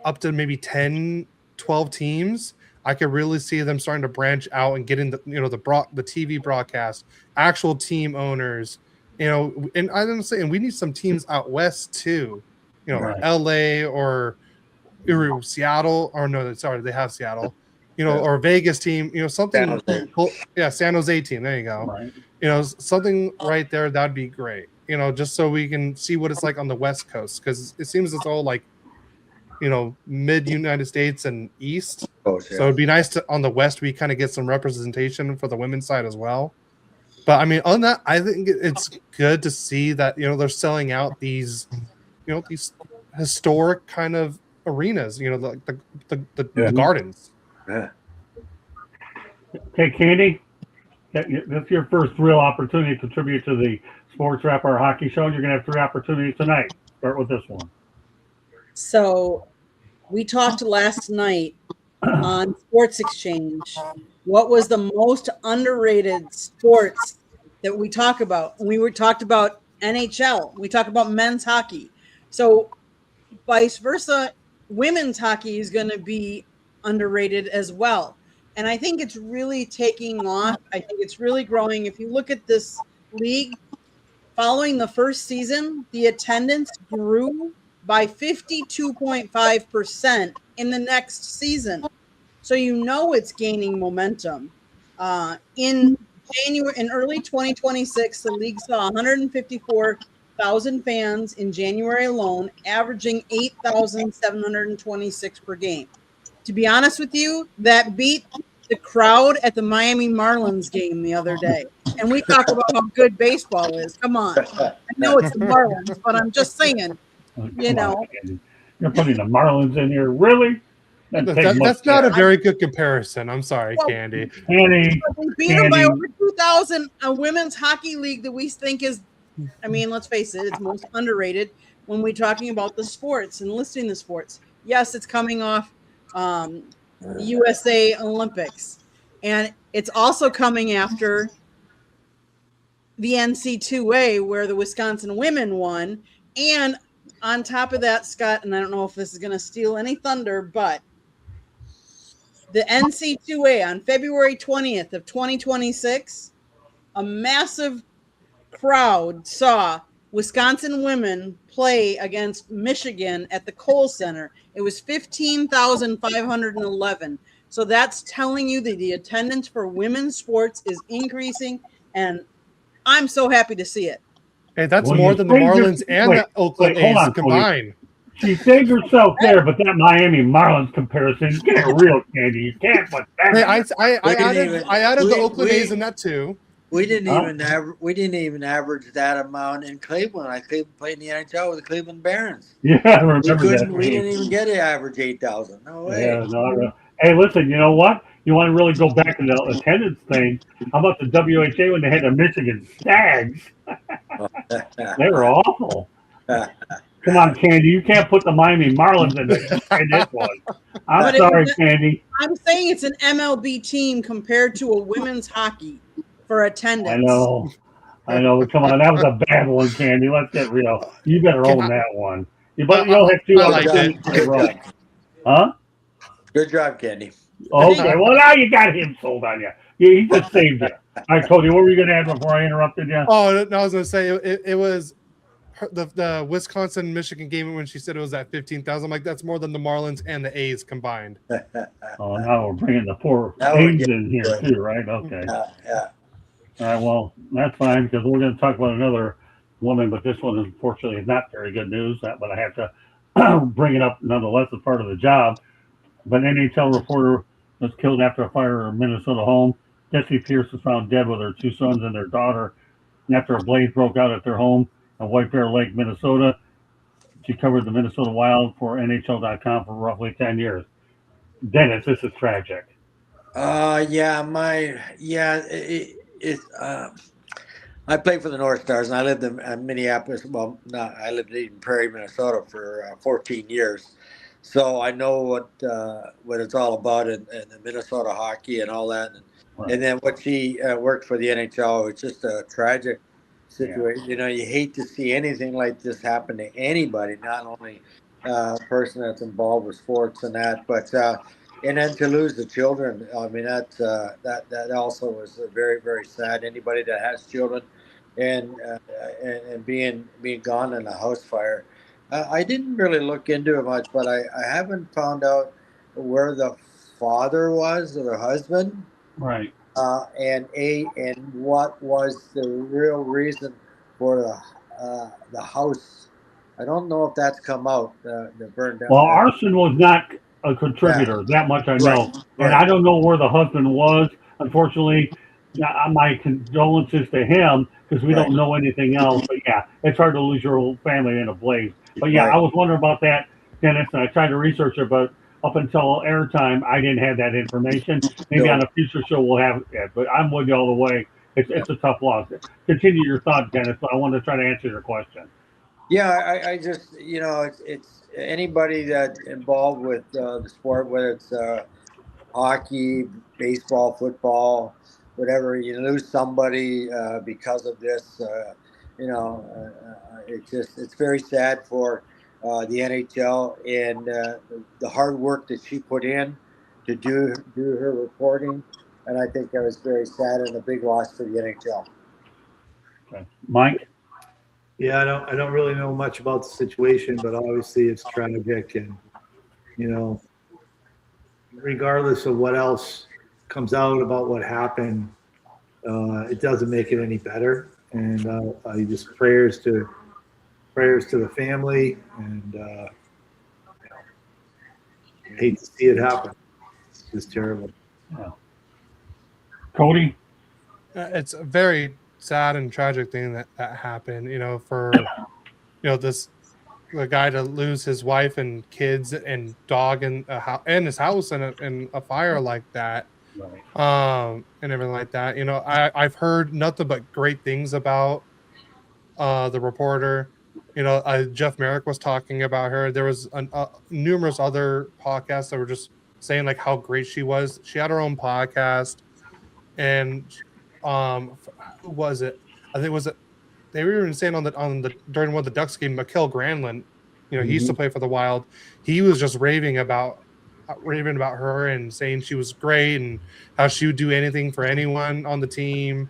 up to maybe 10, 12 teams, I could really see them starting to branch out and getting the TV broadcast, actual team owners, and I don't say, and we need some teams out west too, LA or Seattle, or no, sorry, they have Seattle, or Vegas team, something. San Jose team. There you go. Something right there. That'd be great. Just so we can see what it's like on the West Coast, because it seems it's all like, mid United States and East. So it'd be nice to on the West we kind of get some representation for the women's side as well. But I mean, on that, I think it's good to see that they're selling out these these historic kind of arenas. The gardens. Yeah. Okay, Candy, That's your first real opportunity to contribute to the Sports Wrap Our Hockey Show. You're going to have 3 opportunities tonight. Start with this one. So we talked last night on Sports Exchange. What was the most underrated sports that we talk about? We talked about NHL. We talked about men's hockey. So vice versa, women's hockey is going to be underrated as well. And I think it's really taking off. I think it's really growing. If you look at this league, following the first season, the attendance grew by 52.5% in the next season. So you know it's gaining momentum. In early 2026, the league saw 154,000 fans in January alone, averaging 8,726 per game. To be honest with you, that beat the crowd at the Miami Marlins game the other day. And we talk about how good baseball is. Come on. I know it's the Marlins, but I'm just saying, you know. You're putting the Marlins in here. Really? That's not a very good comparison. I'm sorry, Candy. Candy. We beat them by over 2,000. A women's hockey league that we think is, I mean, let's face it, it's most underrated when we're talking about the sports and listing the sports. Yes, it's coming off USA Olympics. And it's also coming after the NC2A where the Wisconsin women won. And on top of that, Scott, and I don't know if this is going to steal any thunder, but the NC2A on February 20th of 2026, a massive crowd saw Wisconsin women play against Michigan at the Kohl Center. It was 15,511. So that's telling you that the attendance for women's sports is increasing, and I'm so happy to see it. Hey, that's more than the Marlins and the Oakland A's combined. She saved herself there, but that Miami Marlins comparison, you get real, Candy. You can't put that. Hey, I added the Oakland A's in that too. We didn't even average that amount in Cleveland. I played in the NHL with the Cleveland Barons. Yeah, I remember that. We didn't even get an average 8,000. No way. Yeah, no. Hey, listen, you know what? You want to really go back to the attendance thing? How about the WHA when they had the Michigan Stags? They were awful. Come on, Candy. You can't put the Miami Marlins in this one. I'm sorry, Candy. I'm saying it's an MLB team compared to a women's hockey for attendance. I know. But come on, that was a bad one, Candy. Let's get real. You better own that one. You'll have 2 other Huh? Good job, Candy. Okay, well, now you got him sold on you. He just saved you. All right, Cody, what were you going to add before I interrupted you? Oh, no, I was going to say it was the Wisconsin-Michigan game when she said it was at 15,000. I'm like, that's more than the Marlins and the A's combined. Oh, now we're bringing the poor A's in here too, right? Okay. Yeah. All right, well, that's fine because we're going to talk about another woman, but this one, unfortunately, is not very good news, but I have to bring it up nonetheless as part of the job. But an NHL reporter was killed after a fire in her Minnesota home. Jesse Pierce was found dead with her 2 sons and their daughter after a blaze broke out at their home in White Bear Lake, Minnesota. She covered the Minnesota Wild for NHL.com for roughly 10 years. Dennis, this is tragic. I played for the North Stars, and I lived in Minneapolis. Well, I lived in Eden Prairie, Minnesota for 14 years. So I know what it's all about in the Minnesota hockey and all that. And then what she worked for the NHL, it's just a tragic situation. Yeah. You know, you hate to see anything like this happen to anybody, not only a person that's involved with sports and that, but and then to lose the children. I mean, that also was very, very sad. Anybody that has children and being gone in a house fire. I didn't really look into it much, but I haven't found out where the father was or the husband. Right. And what was the real reason for the house. I don't know if that's come out, the burn down. Well, arson was not a contributor. Yeah. That much I know. Right. And I don't know where the husband was. Unfortunately, my condolences to him because we don't know anything else. But yeah, it's hard to lose your whole family in a blaze. But yeah, I was wondering about that, Dennis, and I tried to research it, but up until airtime, I didn't have that information. Maybe on No. a future show we'll have it, but I'm with you all the way. It's a tough loss. Continue your thought, Dennis. But I want to try to answer your question. Yeah, I just, it's anybody that involved with the sport, whether it's hockey, baseball, football, whatever. You lose somebody because of this. It's very sad for the NHL and the hard work that she put in to do her reporting, and I think that was very sad and a big loss for the NHL. Okay. Mike? Yeah, I don't really know much about the situation, but obviously it's tragic, and you know, regardless of what else comes out about what happened, it doesn't make it any better. And I just prayers to the family, and hate to see it happen. It's just terrible. Yeah. Cody? It's a very sad and tragic thing that happened. For this the guy to lose his wife and kids and dog and his house in a fire like that, Right. and everything like that. I've heard nothing but great things about the reporter. Jeff Merrick was talking about her. There was numerous other podcasts that were just saying like how great she was. She had her own podcast, and who was it? I think it was they were even saying during one of the Ducks game, Mikael Granlund, he used to play for the Wild. He was just raving about her and saying she was great and how she would do anything for anyone on the team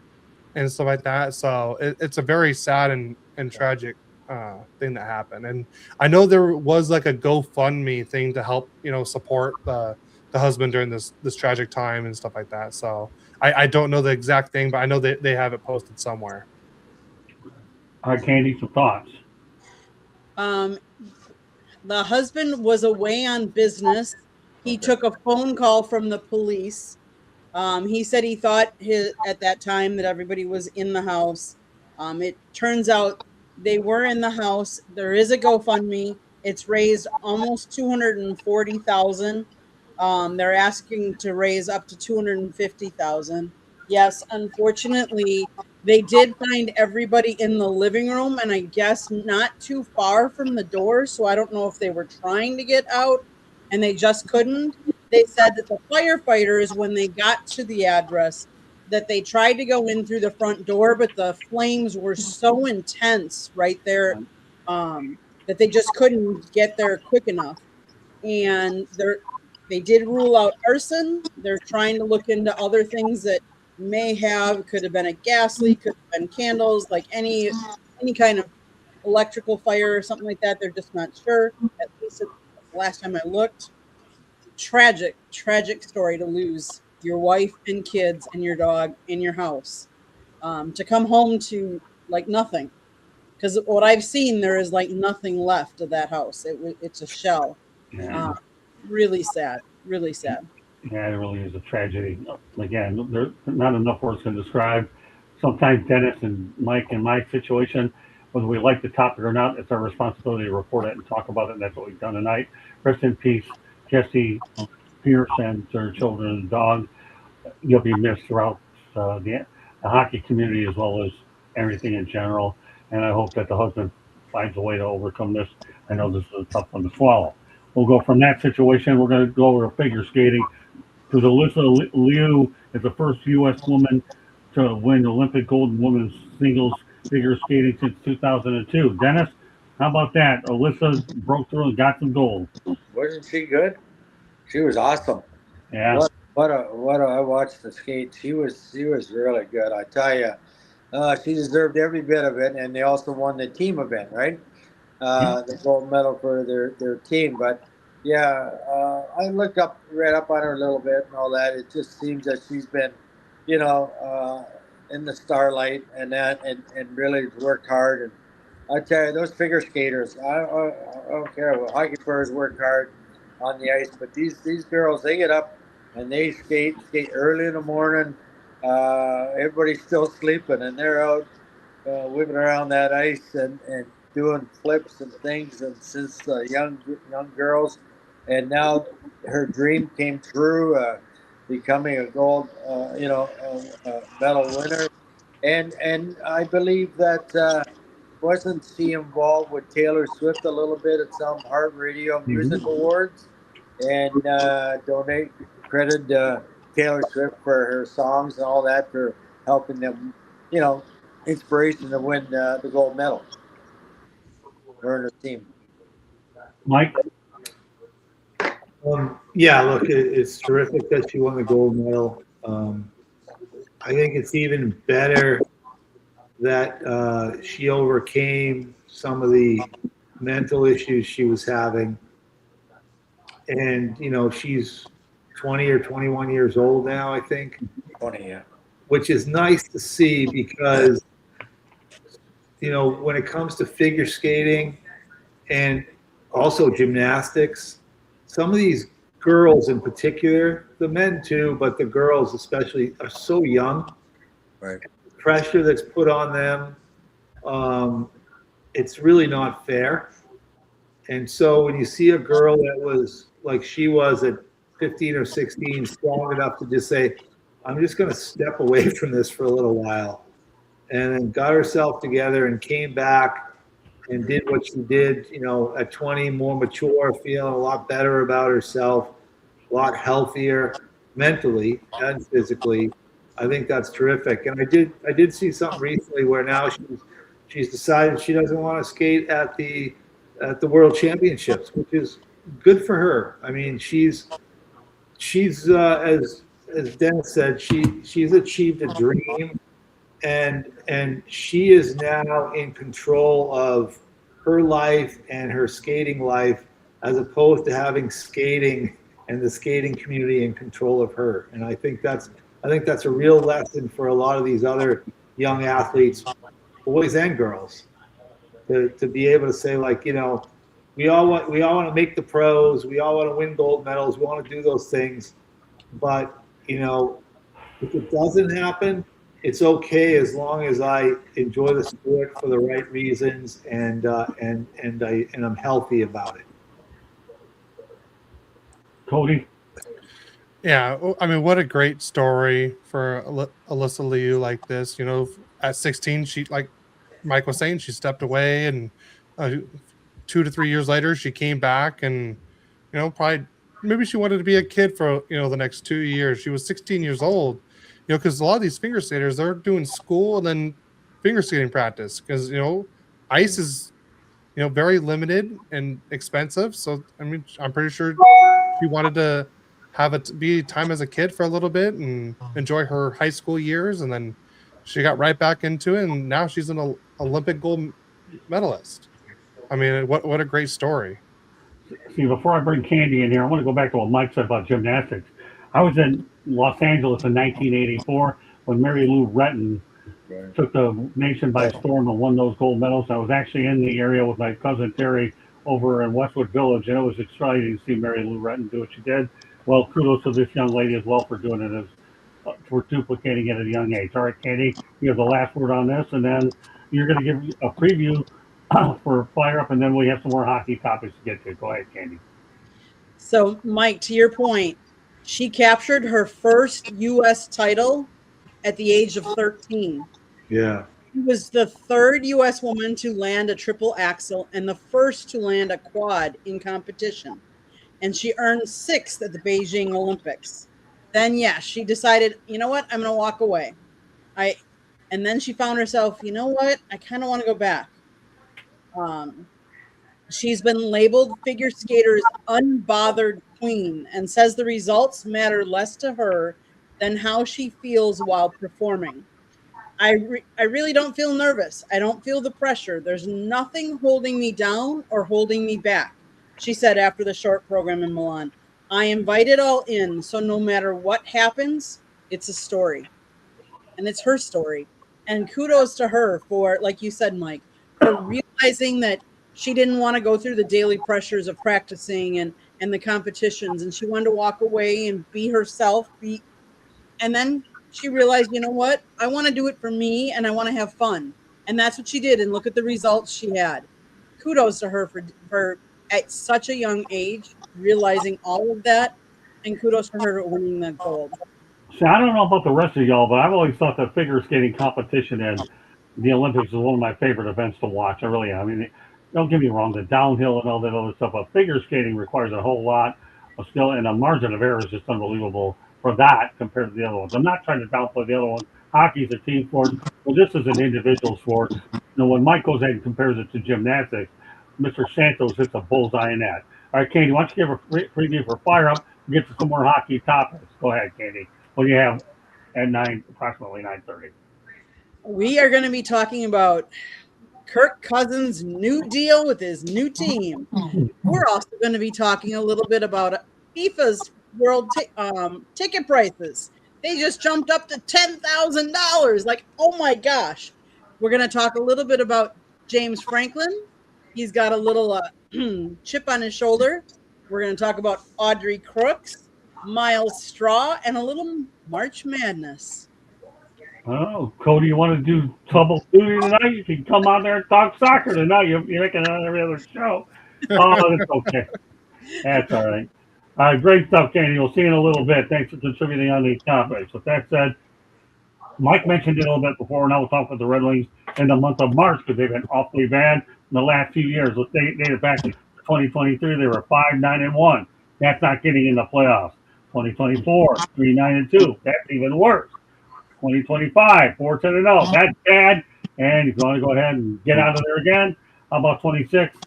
and stuff like that. So it's a very sad and tragic thing that happened. And I know there was like a GoFundMe thing to help support the husband during this tragic time and stuff like that. So I don't know the exact thing, but I know they have it posted somewhere. Candy, some thoughts. The husband was away on business. He took a phone call from the police. He said he thought at that time that everybody was in the house. It turns out they were in the house. There is a GoFundMe. It's raised almost $240,000. They're asking to raise up to $250,000. Yes, unfortunately, they did find everybody in the living room, and I guess not too far from the door. So I don't know if they were trying to get out and they just couldn't. They said that the firefighters, when they got to the address, that they tried to go in through the front door, but the flames were so intense right there that they just couldn't get there quick enough. And they did rule out arson. They're trying to look into other things that could have been a gas leak, could have been candles, like any kind of electrical fire or something like that. They're just not sure. At least the last time I looked. Tragic story to lose your wife and kids and your dog in your house, to come home to like nothing, because what I've seen, there is like nothing left of that house. It's a shell. Yeah. Really sad. Yeah, it really is a tragedy. Again, there's not enough words to describe. Sometimes Dennis and Mike, in my situation, whether we like the topic or not, it's our responsibility to report it and talk about it, and that's what we've done tonight. Rest in peace, Jesse Pierce and their children and dog. You'll be missed throughout the hockey community as well as everything in general. And I hope that the husband finds a way to overcome this. I know this is a tough one to swallow. We'll go from that situation. We're going to go over to figure skating. Because Alyssa Liu is the first U.S. woman to win Olympic gold in women's singles figure skating since 2002. Dennis, how about that? Alyssa broke through and got some gold. Wasn't she good? She was awesome. Yeah. I watched the skate. She was really good. I tell you, she deserved every bit of it, and they also won the team event, right? The gold medal for their team. But yeah, I read up on her a little bit and all that. It just seems that she's been, in the starlight and that, and really worked hard. And I tell you, those figure skaters, I don't care. Well, hockey players work hard on the ice, but these girls, they get up and they skate early in the morning. Everybody's still sleeping, and they're out whipping around that ice and doing flips and things. And since young girls, and now her dream came true, becoming a gold, medal winner. And I believe that wasn't she involved with Taylor Swift a little bit at some Heart Radio Music Awards, and donate credit Taylor Swift for her songs and all that for helping them, inspiration to win the gold medal. Her and her team. Mike? Yeah, look, it's terrific that she won the gold medal. I think it's even better that she overcame some of the mental issues she was having. And, she's 20 or 21 years old now, I think. 20, yeah. Which is nice to see because, when it comes to figure skating and also gymnastics, some of these girls in particular, the men too, but the girls especially, are so young. Right. The pressure that's put on them, it's really not fair. And so when you see a girl that was like she was at 15 or 16, strong enough to just say, I'm just going to step away from this for a little while, and then got herself together and came back and did what she did, at 20, more mature, feeling a lot better about herself, a lot healthier mentally and physically. I think that's terrific. And I did see something recently where now she's decided she doesn't want to skate at the World Championships, which is good for her. I mean, she's as Dennis said, she's achieved a dream, and she is now in control of her life and her skating life, as opposed to having skating and the skating community in control of her. And I think that's a real lesson for a lot of these other young athletes, boys and girls, to be able to say, like, we all want to make the pros, we all want to win gold medals, we want to do those things, but if it doesn't happen, it's okay as long as I enjoy the sport for the right reasons and I'm healthy about it. Cody? Yeah, I mean, what a great story for Alyssa Liu like this. At 16, she, like Mike was saying, she stepped away, and 2 to 3 years later, she came back, and probably maybe she wanted to be a kid for the next 2 years. She was 16 years old, because a lot of these figure skaters, they're doing school and then figure skating practice, because ice is very limited and expensive. So I mean, I'm pretty sure she wanted to have it be time as a kid for a little bit and enjoy her high school years, and then she got right back into it, and now she's an Olympic gold medalist. I mean, what a great story. See, before I bring Candy in here, I want to go back to what Mike said about gymnastics. I was in Los Angeles in 1984 when Mary Lou Retton took the nation by storm and won those gold medals. I was actually in the area with my cousin Terry over in Westwood Village, and it was exciting to see Mary Lou Retton do what she did. Well, kudos to this young lady as well for doing it, for duplicating it at a young age. All right, Candy, you have the last word on this, and then you're going to give a preview for Fire Up, and then we have some more hockey topics to get to. Go ahead, Candy. So, Mike, to your point, she captured her first U.S. title at the age of 13. Yeah. She was the third U.S. woman to land a triple axel and the first to land a quad in competition. And she earned 6th at the Beijing Olympics. Then, yes, she decided, you know what, I'm going to walk away. And then she found herself, you know what, I kind of want to go back. She's been labeled figure skater's unbothered queen and says the results matter less to her than how she feels while performing. I really don't feel nervous. I don't feel the pressure. There's nothing holding me down or holding me back, she said after the short program in Milan. I invite it all in, so no matter what happens, it's a story. And it's her story. And kudos to her for, like you said, Mike, for realizing that she didn't want to go through the daily pressures of practicing and the competitions, and she wanted to walk away and be herself. And then she realized, you know what? I want to do it for me, and I want to have fun. And that's what she did. And look at the results she had. Kudos to her for at such a young age, realizing all of that, and kudos to her for winning the gold. See, I don't know about the rest of y'all, but I've always thought that figure skating competition in the Olympics is one of my favorite events to watch. I really am. I mean, don't get me wrong, the downhill and all that other stuff, but figure skating requires a whole lot of skill, and the margin of error is just unbelievable for that compared to the other ones. I'm not trying to downplay the other ones. Hockey is a team sport, but this is an individual sport. When Mike goes ahead and compares it to gymnastics, Mr. Santos hits a bullseye in that. All right, Katie, why don't you give a preview for Fire Up and get to some more hockey topics? Go ahead, Katie. What do you have at approximately 9:30? We are going to be talking about Kirk Cousins' new deal with his new team. We're also going to be talking a little bit about FIFA's world ticket prices. They just jumped up to $10,000. Like, oh my gosh. We're going to talk a little bit about James Franklin. He's got a little chip on his shoulder. We're going to talk about Audrey Crooks, Miles Straw, and a little March Madness. Oh, Cody, you want to do double duty tonight? You can come on there and talk soccer tonight. You're making it on every other show. Oh, that's okay. That's all right. Great stuff, Katie. We'll see you in a little bit. Thanks for contributing on these topics. With that said, Mike mentioned it a little bit before. Now we'll talk with the Red Wings in the month of March because they've been awfully bad in the last few years. Let's date it back to 2023. They were 5-9-1. That's not getting in the playoffs. 2024, 3-9-2. That's even worse. 2025, 4-10-0. That's bad. And if you want to go ahead and get out of there again, how about 26,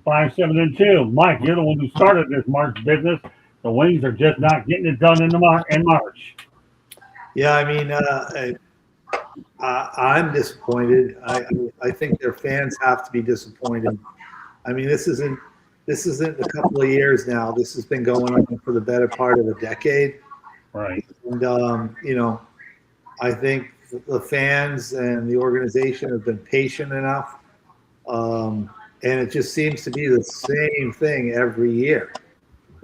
5-7-2? Mike, you're the one who started this March business. The Wings are just not getting it done in March. Yeah, I mean, I'm disappointed. I think their fans have to be disappointed. I mean, this isn't a couple of years now. This has been going on for the better part of a decade. Right. And I think the fans and the organization have been patient enough. And it just seems to be the same thing every year.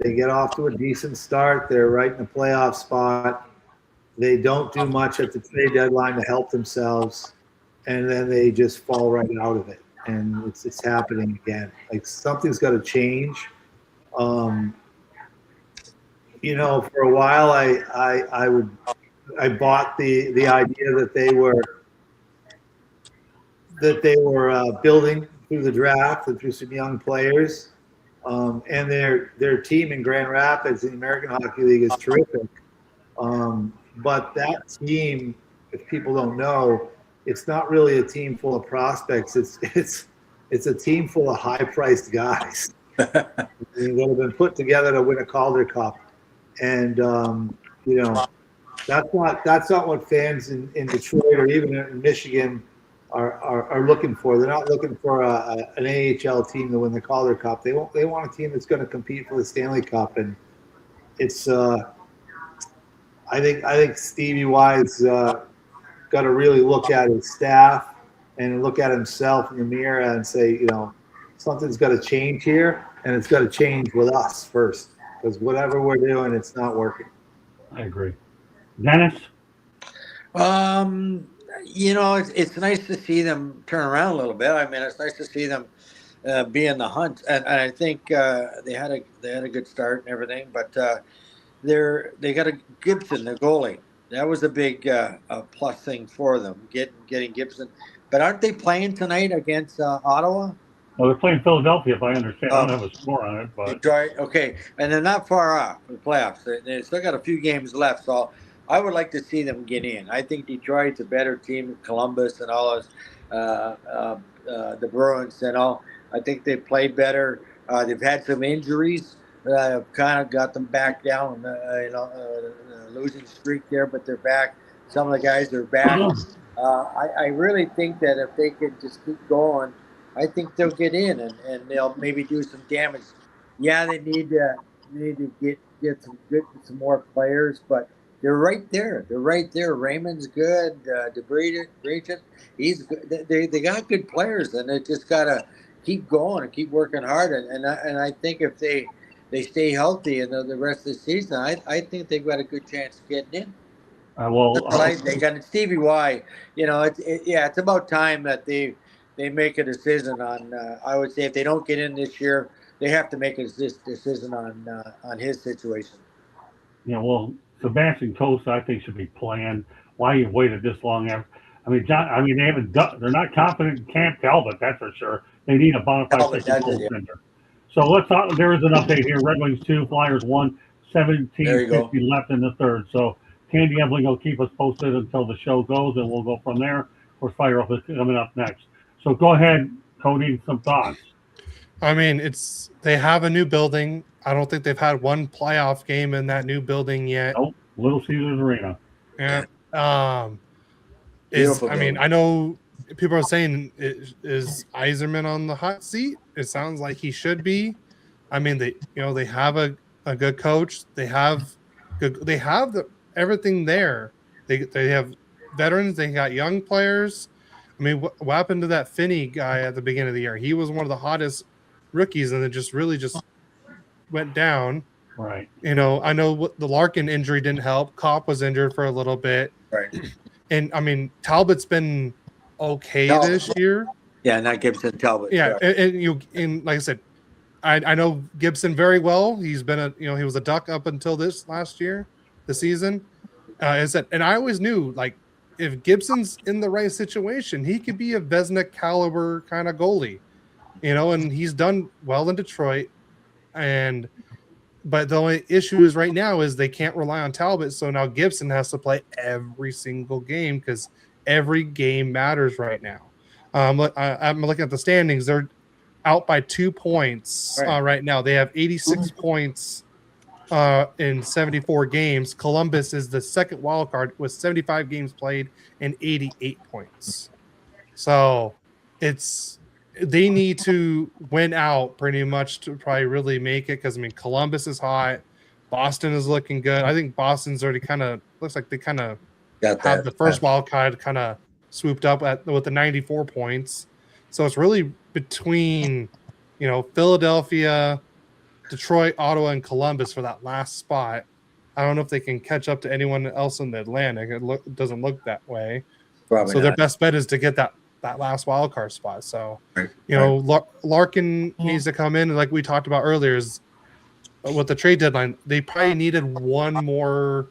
They get off to a decent start. They're right in the playoff spot. They don't do much at the trade deadline to help themselves. And then they just fall right out of it. And it's happening again. Like, something's got to change. For a while, I bought the idea that they were building through the draft and through some young players, and their team in Grand Rapids in the American Hockey League is terrific. But that team, if people don't know, it's not really a team full of prospects. It's a team full of high-priced guys that have been put together to win a Calder Cup, and that's not what fans in Detroit or even in Michigan are looking for. They're not looking for an AHL team to win the Calder Cup. They want a team that's going to compete for the Stanley Cup, and it's. I think Stevie Y's got to really look at his staff and look at himself in the mirror and say, something's got to change here, and it's got to change with us first, because whatever we're doing, it's not working. I agree. Dennis? It's nice to see them turn around a little bit. I mean, it's nice to see them be in the hunt, and I think they had a good start and everything, but they got a Gibson, the goalie. That was a big plus thing for them, getting Gibson. But aren't they playing tonight against Ottawa? Well, they're playing Philadelphia, if I understand. I don't have a score on it, but Detroit. Okay, and they're not far off the playoffs. They still got a few games left, so I would like to see them get in. I think Detroit's a better team than Columbus and all those, the Bruins and all. I think they played better. They've had some injuries that have kind of got them back down, losing streak there, but they're back. Some of the guys are back. I really think that if they could just keep going, I think they'll get in and they'll maybe do some damage. Yeah, they need to get some more players, but they're right there. They're right there. Raymond's good. DeBridge, he's good. They got good players, and they just gotta keep going and keep working hard. And I think if they stay healthy and the rest of the season, I think they've got a good chance of getting in. They got Stevie Y. It's about time that they make a decision on. I would say if they don't get in this year, they have to make this decision on his situation. Yeah, well, Sebastian Costa, I think, should be playing. Why you've waited this long? I mean, John. I mean, they haven't. They're not confident in Camp Talbot. That's for sure. They need a bona fide Talbot, second that's it, yeah. goaltender. So let's talk. There is an update here. Red Wings 2, Flyers 1, There you go. 17:50 left in the third. So Candy Ebling will keep us posted until the show goes, and we'll go from there. Or Fire Up is coming up next. So go ahead, Cody. Some thoughts. I mean, they have a new building. I don't think they've had one playoff game in that new building yet. Nope. Little Caesars Arena. Yeah. Beautiful I mean, building. I know people are saying is Yzerman on the hot seat? It sounds like he should be. I mean, they have a good coach. They have everything there. They have veterans. They got young players. I mean, what happened to that Finney guy at the beginning of the year? He was one of the hottest rookies, and it just went down. Right. I know the Larkin injury didn't help. Kopp was injured for a little bit. Right. And I mean, Talbot's been okay this year. Yeah, not Gibson, Talbot. Yeah, and like I said, I know Gibson very well. He's been he was a Duck up until this season. And I always knew, like, if Gibson's in the right situation, he could be a Vezina caliber kind of goalie, and he's done well in Detroit. But the only issue is right now is they can't rely on Talbot. So now Gibson has to play every single game because every game matters right now. I'm looking at the standings. They're out by 2 points right now. They have 86 points in 74 games. Columbus is the second wild card with 75 games played and 88 points. So they need to win out pretty much to probably really make it, because I mean, Columbus is hot, Boston is looking good. I think Boston's already looks like they have the first wild card kind of swooped up with the 94 points. So it's really between Philadelphia, Detroit, Ottawa, and Columbus for that last spot. I don't know if they can catch up to anyone else in the Atlantic. It doesn't look that way. Probably so their not. best bet is to get that last wild card spot. So, Right. Larkin needs to come in. And like we talked about earlier, is with the trade deadline, they probably needed one more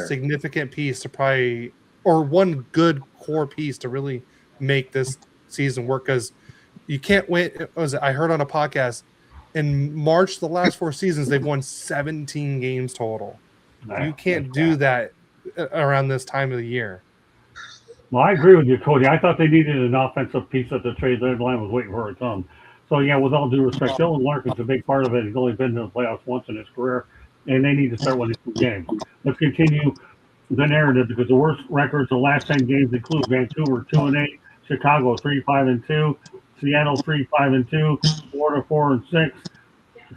significant piece to or one good core piece to really make this season work. Because you can't win. I heard on a podcast in March, the last 4 seasons, they've won 17 games total. You can't do that around this time of the year. Well, I agree with you, Cody. I thought they needed an offensive piece at the trade deadline. Was waiting for it to come. So, yeah, with all due respect, Dylan Larkin's a big part of it. He's only been to the playoffs once in his career, and they need to start winning some games. Let's continue the narrative, because the worst records the last 10 games include Vancouver 2-8, Chicago 3-5-2, Seattle 3-5-2, Florida 4-6,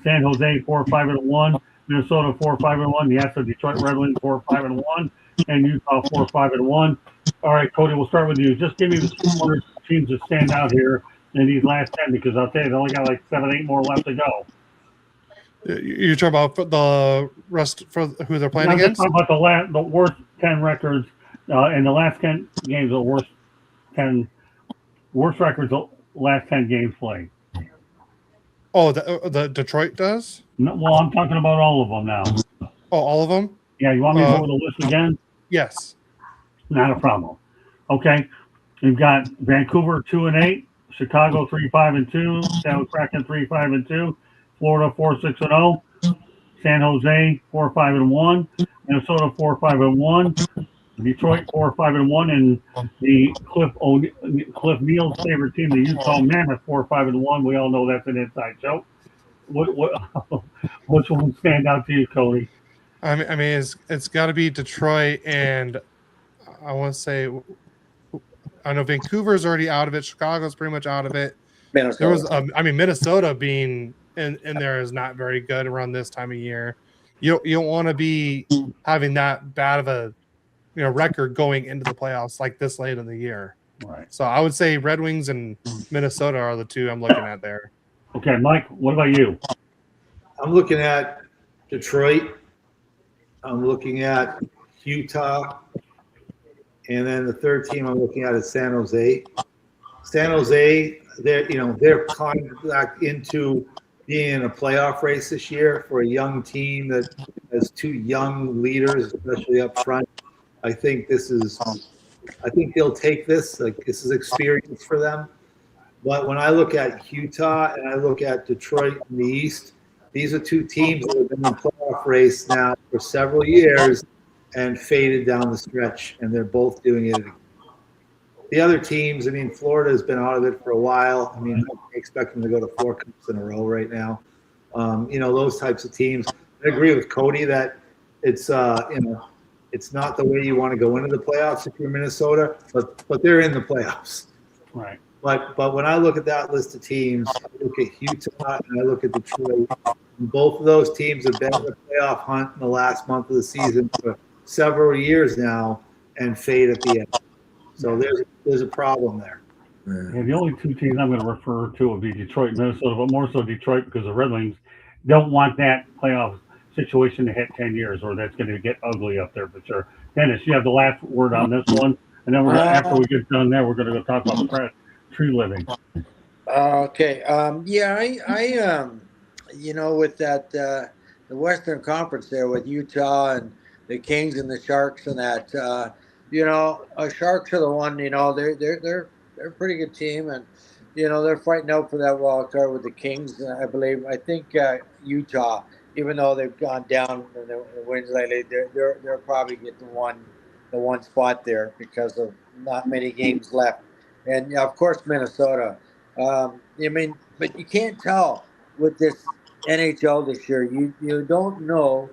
San Jose 4-5-1, Minnesota 4-5-1, yes, the Detroit Red Wings 4-5-1, and Utah 4-5-1. All right, Cody, we'll start with you. Just give me the 2 teams that stand out here in these last 10, because I'll tell you, they only got like 7, 8 more left to go. You're talking about the rest for who they're playing against? I'm talking about the worst 10 records in the last 10 games, the worst records the last 10 games played. Oh, the Detroit does? No, well, I'm talking about all of them now. Oh, all of them? Yeah, you want me to go over the list again? Yes. Not a problem. Okay. We've got Vancouver 2-8, Chicago 3-5-2, Seattle Kraken 3-5-2, Florida 4-6-0, San Jose 4-5-1, Minnesota 4-5-1, Detroit 4-5-1, and the Cliff Neal's favorite team, the Utah Mammoth 4-5-1. We all know that's an inside joke. Which one stand out to you, Cody? I mean, it's got to be Detroit, and I want to say, I know Vancouver's already out of it. Chicago's pretty much out of it. Minnesota. There was, Minnesota being in there is not very good around this time of year. You don't want to be having that bad of a record going into the playoffs like this late in the year. Right. So I would say Red Wings and Minnesota are the 2 I'm looking at there. Okay, Mike, what about you? I'm looking at Detroit. I'm looking at Utah. And then the third team I'm looking at is San Jose. San Jose, they're climbing back into being in a playoff race this year for a young team that has two young leaders, especially up front. I think they'll take this. Like, this is experience for them. But when I look at Utah and I look at Detroit in the East, these are two teams that have been in the playoff race now for several years and faded down the stretch, and they're both doing it. The other teams, I mean, Florida has been out of it for a while. I mean, I expect them to go to 4 cups in a row right now. Those types of teams. I agree with Cody that it's it's not the way you want to go into the playoffs if you're Minnesota, but they're in the playoffs. Right. But when I look at that list of teams, I look at Utah and I look at Detroit. Both of those teams have been in the playoff hunt in the last month of the season for several years now and fade at the end. So there's a problem there. Yeah, the only two teams I'm going to refer to would be Detroit and Minnesota, but more so Detroit because the Red Wings don't want that playoff situation to hit 10 years or that's going to get ugly up there for sure. Dennis, you have the last word on this one. And then after we get done there, we're going to go talk about tree living. Okay. With that, the Western Conference there with Utah and the Kings and the Sharks and that, Sharks are the one. They're a pretty good team, and they're fighting out for that wild card with the Kings. I believe. I think Utah, even though they've gone down in the wins lately, they'll probably get the one spot there because of not many games left, and of course Minnesota. But you can't tell with this NHL this year. You don't know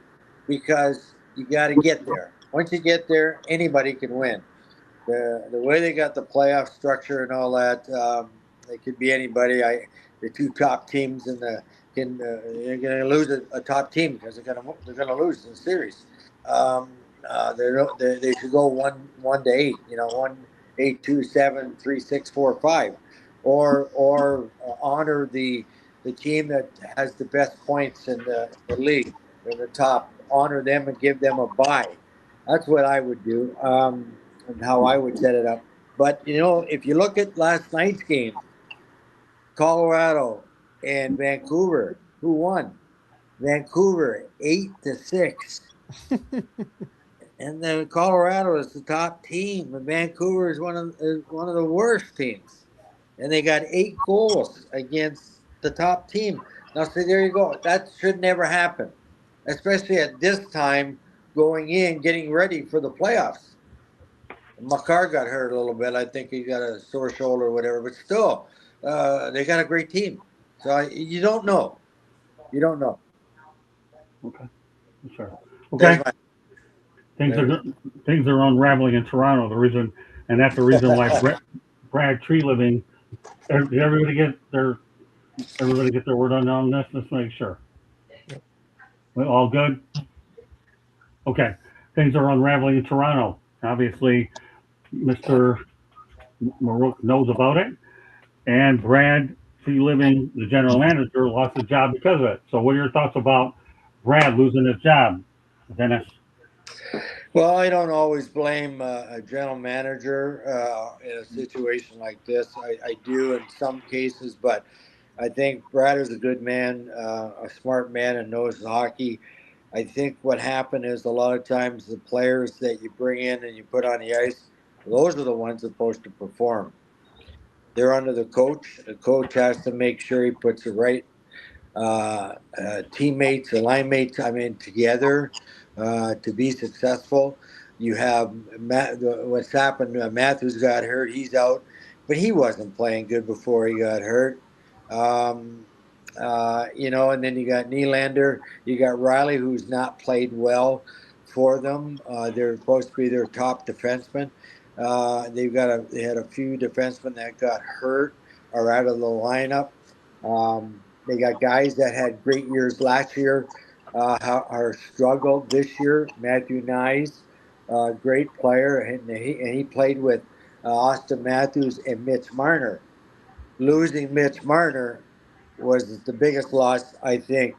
because you got to get there. Once you get there, anybody can win. The way they got the playoff structure and all that, it could be anybody. The two top teams they're going to lose a top team because they're going to lose the series. They should go 1 to 8. 1, 8, 2, 7, 3, 6, 4, 5. Or honor the team that has the best points in the league, in the top. Honor them and give them a bye. That's what I would do, and how I would set it up. But if you look at last night's game, Colorado and Vancouver, who won? Vancouver 8-6. And then Colorado is the top team, and Vancouver is one of the worst teams. And they got 8 goals against the top team. Now, see, there you go. That should never happen, especially at this time going in, getting ready for the playoffs. Makar got hurt a little bit. I think he got a sore shoulder or whatever. But still, they got a great team. So you don't know. You don't know. Okay. Sure. Okay. Things are unraveling in Toronto. That's the reason why Brad Tree Living. Did everybody get their word on this? Let's make sure. We're all good. Okay. Things are unraveling in Toronto. Obviously, Mr. Marouk knows about it, and Brad Tree Living, the general manager, lost his job because of it. So, what are your thoughts about Brad losing his job, Dennis? Well, I don't always blame a general manager in a situation like this. I do in some cases, but I think Brad is a good man, a smart man, and knows hockey. I think what happened is a lot of times the players that you bring in and you put on the ice, those are the ones supposed to perform. They're under the coach. The coach has to make sure he puts the right teammates, line mates, together to be successful. You have what's happened. Matthews got hurt. He's out, but he wasn't playing good before he got hurt. And then you got Nylander. You got Riley, who's not played well for them. They're supposed to be their top defenseman. They had a few defensemen that got hurt or out of the lineup. They got guys that had great years last year, are struggled this year. Matthew Nyes, great player, and he played with Austin Matthews and Mitch Marner. Losing Mitch Marner was the biggest loss, I think,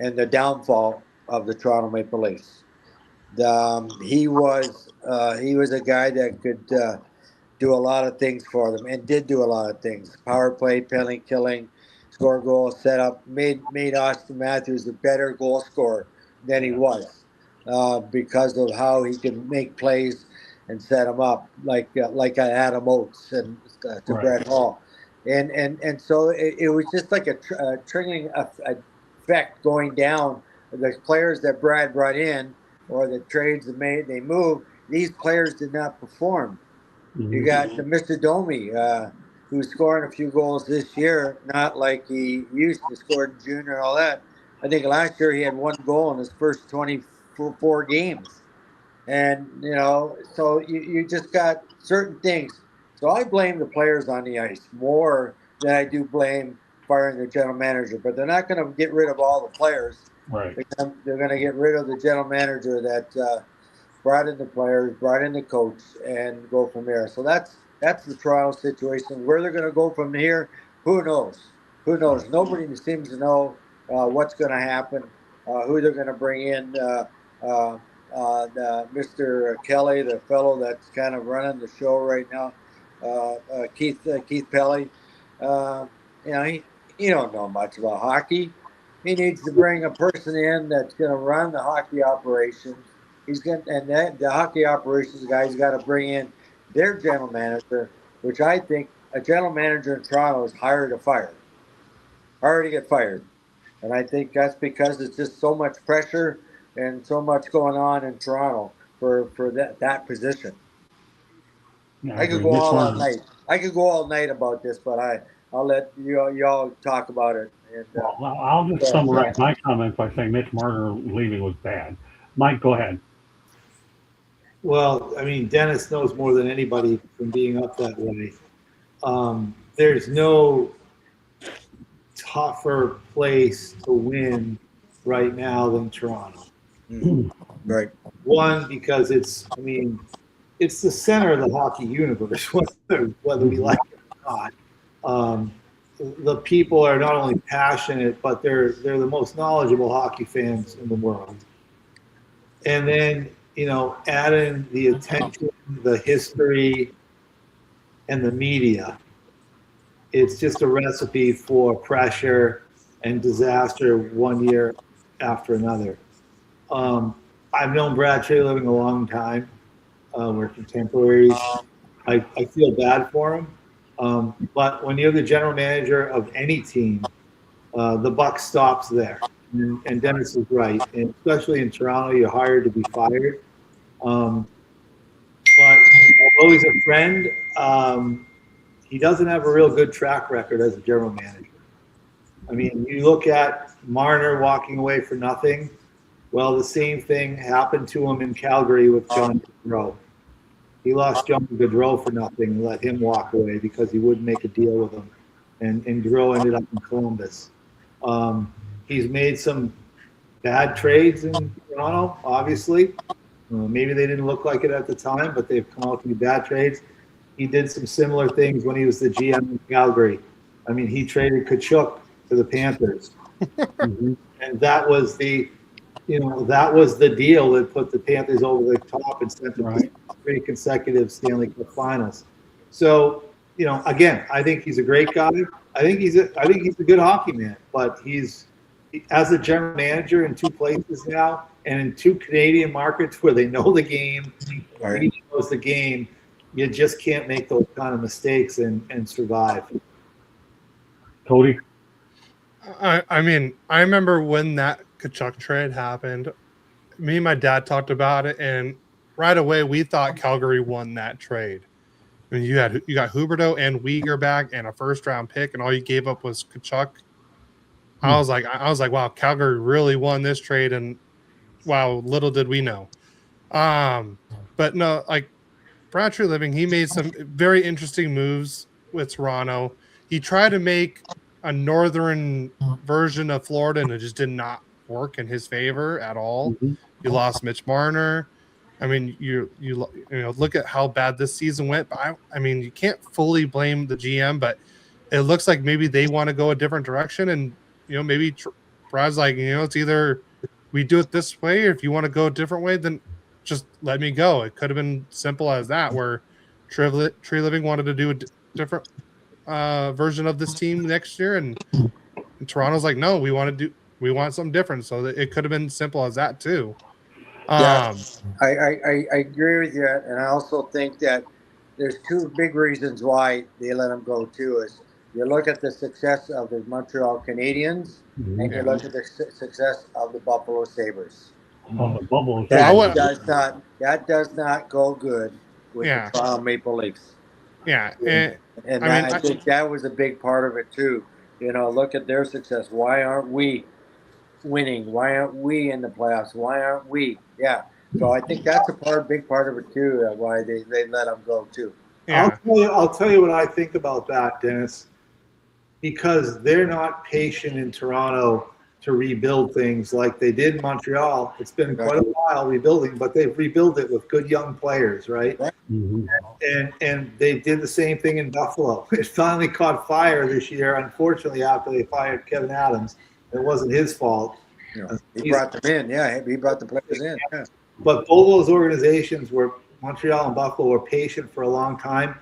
and the downfall of the Toronto Maple Leafs. He was a guy that could do a lot of things for them and did do a lot of things. Power play, penalty killing, score goals, set up, made Austin Matthews a better goal scorer than he was because of how he can make plays and set them up like Adam Oates and to Brett Hall, and so it was just like a trickling effect going down. The players that Brad brought in or the trades that they moved, these players did not perform. Mm-hmm. You got the Mr. Domi, who's scoring a few goals this year, not like he used to score in junior and all that. I think last year he had 1 goal in his first 24 games. And, so you just got certain things. So I blame the players on the ice more than I do blame firing the general manager. But they're not going to get rid of all the players. Right. They're going to get rid of the general manager that brought in the players, brought in the coach, and go from there. So that's the Toronto situation. Where they're going to go from here, who knows? Who knows? Nobody seems to know what's going to happen, who they're going to bring in. Mr. Kelly, the fellow that's kind of running the show right now, Keith Pelly. He don't know much about hockey. He needs to bring a person in that's going to run the hockey operations. The hockey operations guy's got to bring in their general manager, which I think a general manager in Toronto is hired to get fired. And I think that's because it's just so much pressure and so much going on in Toronto for that position. Yeah, I could go all night. I could go all night about this, but I'll let y'all talk about it. And, I'll just summarize my comments by saying Mitch Marner leaving was bad. Mike, go ahead. Well, I mean, Dennis knows more than anybody from being up that way. There's no tougher place to win right now than Toronto. Mm-hmm. Right. One, because it's the center of the hockey universe, whether we like it or not. The people are not only passionate, but they're the most knowledgeable hockey fans in the world. And then, add in the attention, the history, and the media. It's just a recipe for pressure and disaster one year after another. I've known Brad Treliving a long time. We're contemporaries. I feel bad for him. But when you're the general manager of any team, the buck stops there. And Dennis is right. And especially in Toronto, you're hired to be fired. But although he's a friend, he doesn't have a real good track record as a general manager. I mean, you look at Marner walking away for nothing. Well, the same thing happened to him in Calgary with John Gaudreau. He lost John Gaudreau for nothing and let him walk away because he wouldn't make a deal with him. And Gaudreau ended up in Columbus. He's made some bad trades in Toronto, obviously. Maybe they didn't look like it at the time, but they've come out to be bad trades. He did some similar things when he was the GM in Calgary. I mean, he traded Tkachuk to the Panthers. Mm-hmm. And that was the deal that put the Panthers over the top and sent them to 3 consecutive Stanley Cup finals. So, again, I think he's a great guy. I think he's a good hockey man, but as a general manager in 2 places now and in 2 Canadian markets where they know the game, he knows the game, you just can't make those kind of mistakes and survive. Cody? I mean, I remember when that Tkachuk trade happened, me and my dad talked about it, and right away we thought Calgary won that trade. I mean, you got Huberdeau and Weegar back and a 1st-round pick, and all you gave up was Tkachuk. I was like, wow, Calgary really won this trade, and wow, little did we know. But no, like Brad Treliving, he made some very interesting moves with Toronto. He tried to make a northern version of Florida, and it just did not work in his favor at all. Mm-hmm. You lost Mitch Marner. I mean, you look at how bad this season went. But I mean, you can't fully blame the GM, but it looks like maybe they want to go a different direction, and maybe Brad's like, it's either we do it this way, or if you want to go a different way, then just let me go. It could have been simple as that, where Treliving wanted to do a different version of this team next year, and And Toronto's like, no, we want something different. So it could have been simple as that too. Yeah, I agree with you, and I also think that there's two big reasons why they let him go too. Is you look at the success of the Montreal Canadiens, and you look at the success of the Buffalo Sabres. On the bubble. That does not go good with the Toronto Maple Leafs. Yeah, and I think that was a big part of it too. You know, look at their success. Why aren't we winning? Why aren't we in the playoffs? Why aren't we? Yeah. So I think that's big part of it too. Why they let them go too. Yeah. I'll tell you what I think about that, Dennis. Because they're not patient in Toronto to rebuild things like they did in Montreal. It's been quite a while rebuilding, but they've rebuilt it with good young players, right? Mm-hmm. And they did the same thing in Buffalo. It finally caught fire this year, unfortunately, after they fired Kevin Adams. It wasn't his fault. He brought them in. Yeah, he brought the players in. Yeah. But both those organizations were Montreal and Buffalo were patient for a long time.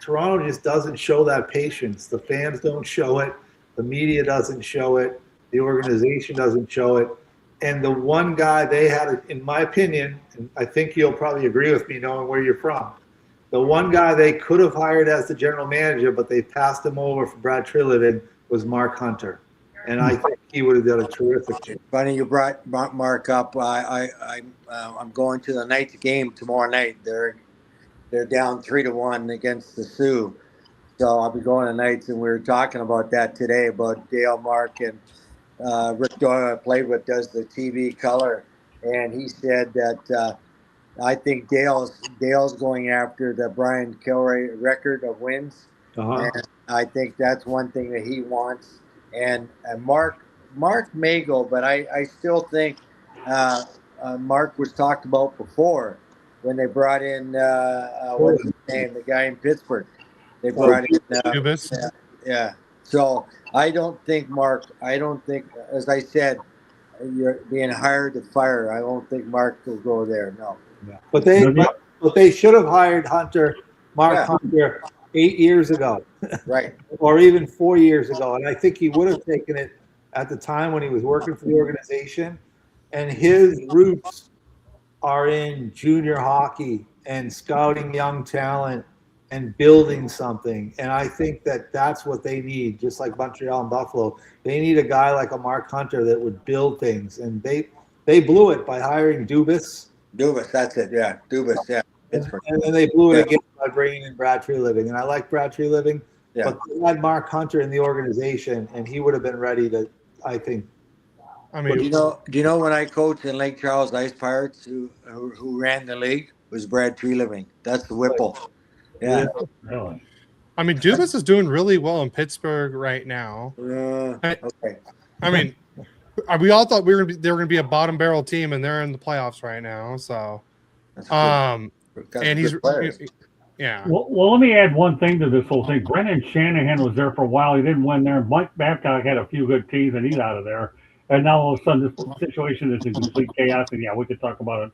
Toronto just doesn't show that patience. The fans don't show it. The media doesn't show it. The organization doesn't show it. And the one guy they had, in my opinion, and I think you'll probably agree with me knowing where you're from, the one guy they could have hired as the general manager, but they passed him over for Brad Treliving, was Mark Hunter. And I think he would have done a terrific job. Funny you brought Mark up. I'm going to the Knights game tomorrow night. They're down 3-1 against the Sioux. So I'll be going to Knights, and we were talking about that today, about Dale, Mark, and Rick Doyle I played with does the TV color. And he said that I think Dale's going after the Brian Kilray record of wins. And I think that's one thing that he wants. And Mark may go, but I still think Mark was talked about before when they brought in what's his name, the guy in Pittsburgh. They brought in Dubas. Yeah. So I don't think as I said, you're being hired to fire. I don't think Mark will go there. No. Yeah. But they should have hired Mark Hunter 8 years ago. Right. Or even 4 years ago. And I think he would have taken it at the time when he was working for the organization. And his roots are in junior hockey and scouting young talent and building something. And I think that's what they need, just like Montreal and Buffalo. They need a guy like a Mark Hunter that would build things. And they blew it by hiring Dubas. Dubas, that's it. Yeah, Dubas, yeah. And then they blew it again by bringing in Brad Treliving. And I like Brad Treliving, but they had Mark Hunter in the organization, and he would have been ready to, I think. I mean, do you know when I coached in Lake Charles Ice Pirates, who ran the league was Brad Treliving. That's the Whipple. Yeah. Really? I mean, Dubas is doing really well in Pittsburgh right now. Okay. I mean, we all thought they were going to be a bottom barrel team, and they're in the playoffs right now. So, and he's yeah. Well, let me add one thing to this whole thing. Brendan Shanahan was there for a while. He didn't win there. Mike Babcock had a few good teams, and he's out of there. And now all of a sudden, this situation is in complete chaos. And we could talk about it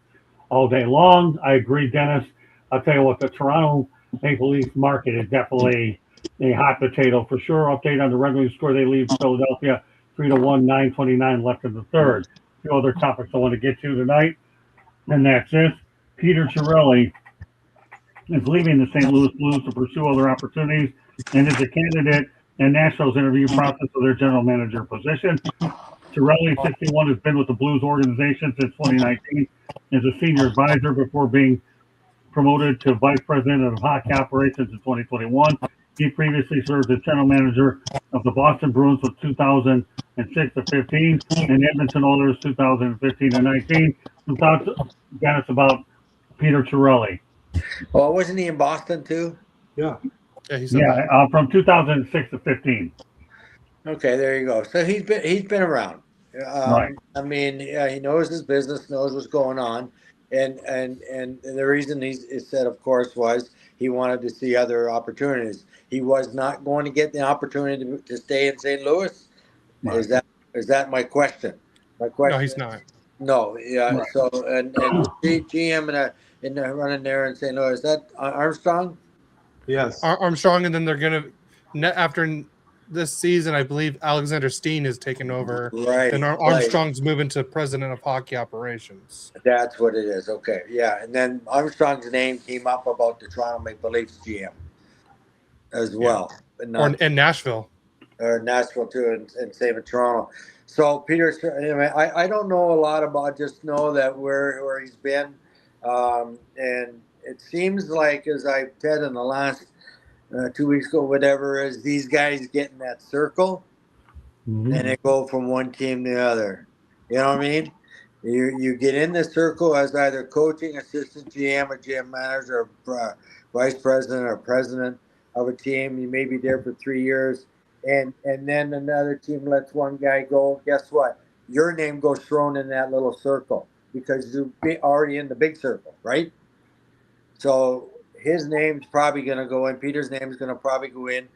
all day long. I agree, Dennis. I'll tell you what, the Toronto Maple Leafs market is definitely a hot potato for sure. Update on the regular score: they leave Philadelphia 3-1, 9:29 left in the third. A few other topics I want to get to tonight, and that's this: Peter Chiarelli is leaving the St. Louis Blues to pursue other opportunities and is a candidate in Nashville's interview process for their general manager position. Chiarelli, 61, has been with the Blues organization since 2019 as a senior advisor before being promoted to vice president of hockey operations in 2021. He previously served as general manager of the Boston Bruins from 2006 to 15 and Edmonton Oilers 2015 to 19. Some thoughts, Dennis, about Peter Chiarelli. Oh, wasn't he in Boston too? Yeah. From 2006 to 15. Okay, there you go. So he's been around. Right. I mean, he knows his business, knows what's going on, and the reason he said, of course, was he wanted to see other opportunities. He was not going to get the opportunity to stay in St. Louis. Right. Is that my question? My question. No, he's not. No, yeah. Right. So and GM in the running there in St. Louis, is that Armstrong? Yes, Armstrong, and then they're gonna after this season, I believe Alexander Steen is taking over. Right. And Armstrong's moving to president of hockey operations. That's what it is. Okay. Yeah. And then Armstrong's name came up about the Toronto Maple Leafs GM as well. But Or in Nashville. Or Nashville too, and same in Toronto. So Peter, I don't know a lot about, just know that where he's been. And it seems like, as I said in the last 2 weeks ago, whatever, is these guys get in that circle and they go from one team to the other. You know what I mean? You get in the circle as either coaching, assistant GM, or GM manager, or vice president or president of a team. You may be there for 3 years, and then another team lets one guy go. Guess what? Your name goes thrown in that little circle because you're already in the big circle, right? So his name's probably going to go in. Peter's name is going to probably go in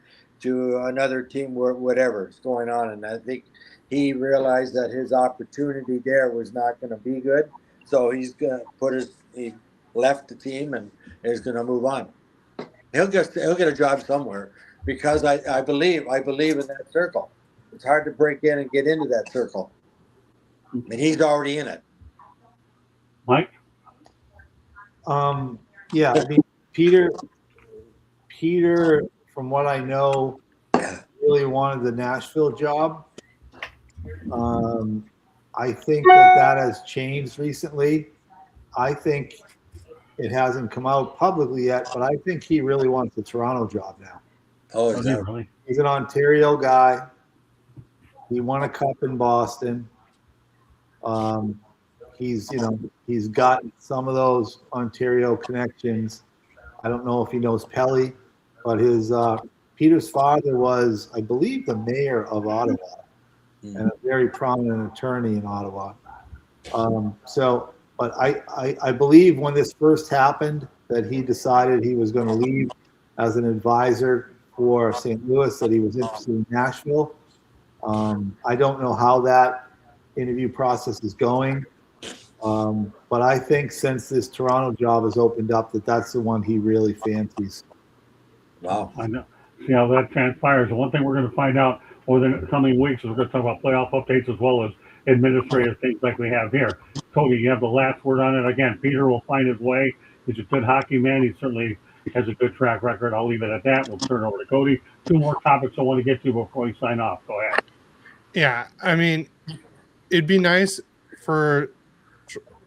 to another team where whatever's going on. And I think he realized that his opportunity there was not going to be good. So he's going to he left the team and is going to move on. He'll get a job somewhere because I believe in that circle. It's hard to break in and get into that circle. And he's already in it. Mike? Yeah, I mean, Peter, from what I know, really wanted the Nashville job. I think that has changed recently. I think it hasn't come out publicly yet, but I think he really wants the Toronto job now. Oh, is that really? He's an Ontario guy. He won a cup in Boston. He's got some of those Ontario connections. I don't know if he knows Pelly, but Peter's father was, I believe, the mayor of Ottawa and a very prominent attorney in Ottawa. But I believe when this first happened that he decided he was going to leave as an advisor for St. Louis, that he was interested in Nashville. I don't know how that interview process is going. But I think since this Toronto job has opened up, that's the one he really fancies. Wow. I know. See how that transpires. The one thing we're going to find out over the coming weeks is we're going to talk about playoff updates as well as administrative things like we have here. Cody, you have the last word on it. Again, Peter will find his way. He's a good hockey man. He certainly has a good track record. I'll leave it at that. We'll turn it over to Cody. 2 more topics I want to get to before we sign off. Go ahead. Yeah, I mean, it'd be nice for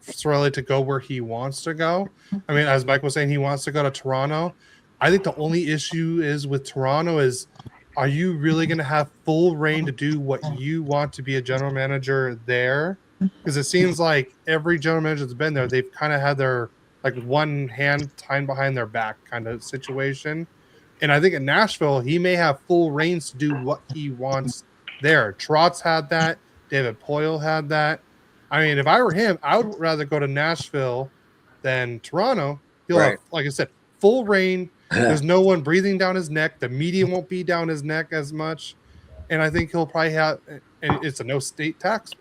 Cirelli to go where he wants to go. I mean, as Mike was saying, he wants to go to Toronto. I think the only issue is with Toronto is, are you really going to have full reign to do what you want to be a general manager there? Because it seems like every general manager that's been there, they've kind of had their one hand tied behind their back kind of situation. And I think in Nashville, he may have full reins to do what he wants there. Trotz had that. David Poyle had that. I mean, if I were him, I would rather go to Nashville than Toronto. He'll have, like I said, full reign. There's no one breathing down his neck. The media won't be down his neck as much. And I think he'll probably have, and it's a no state tax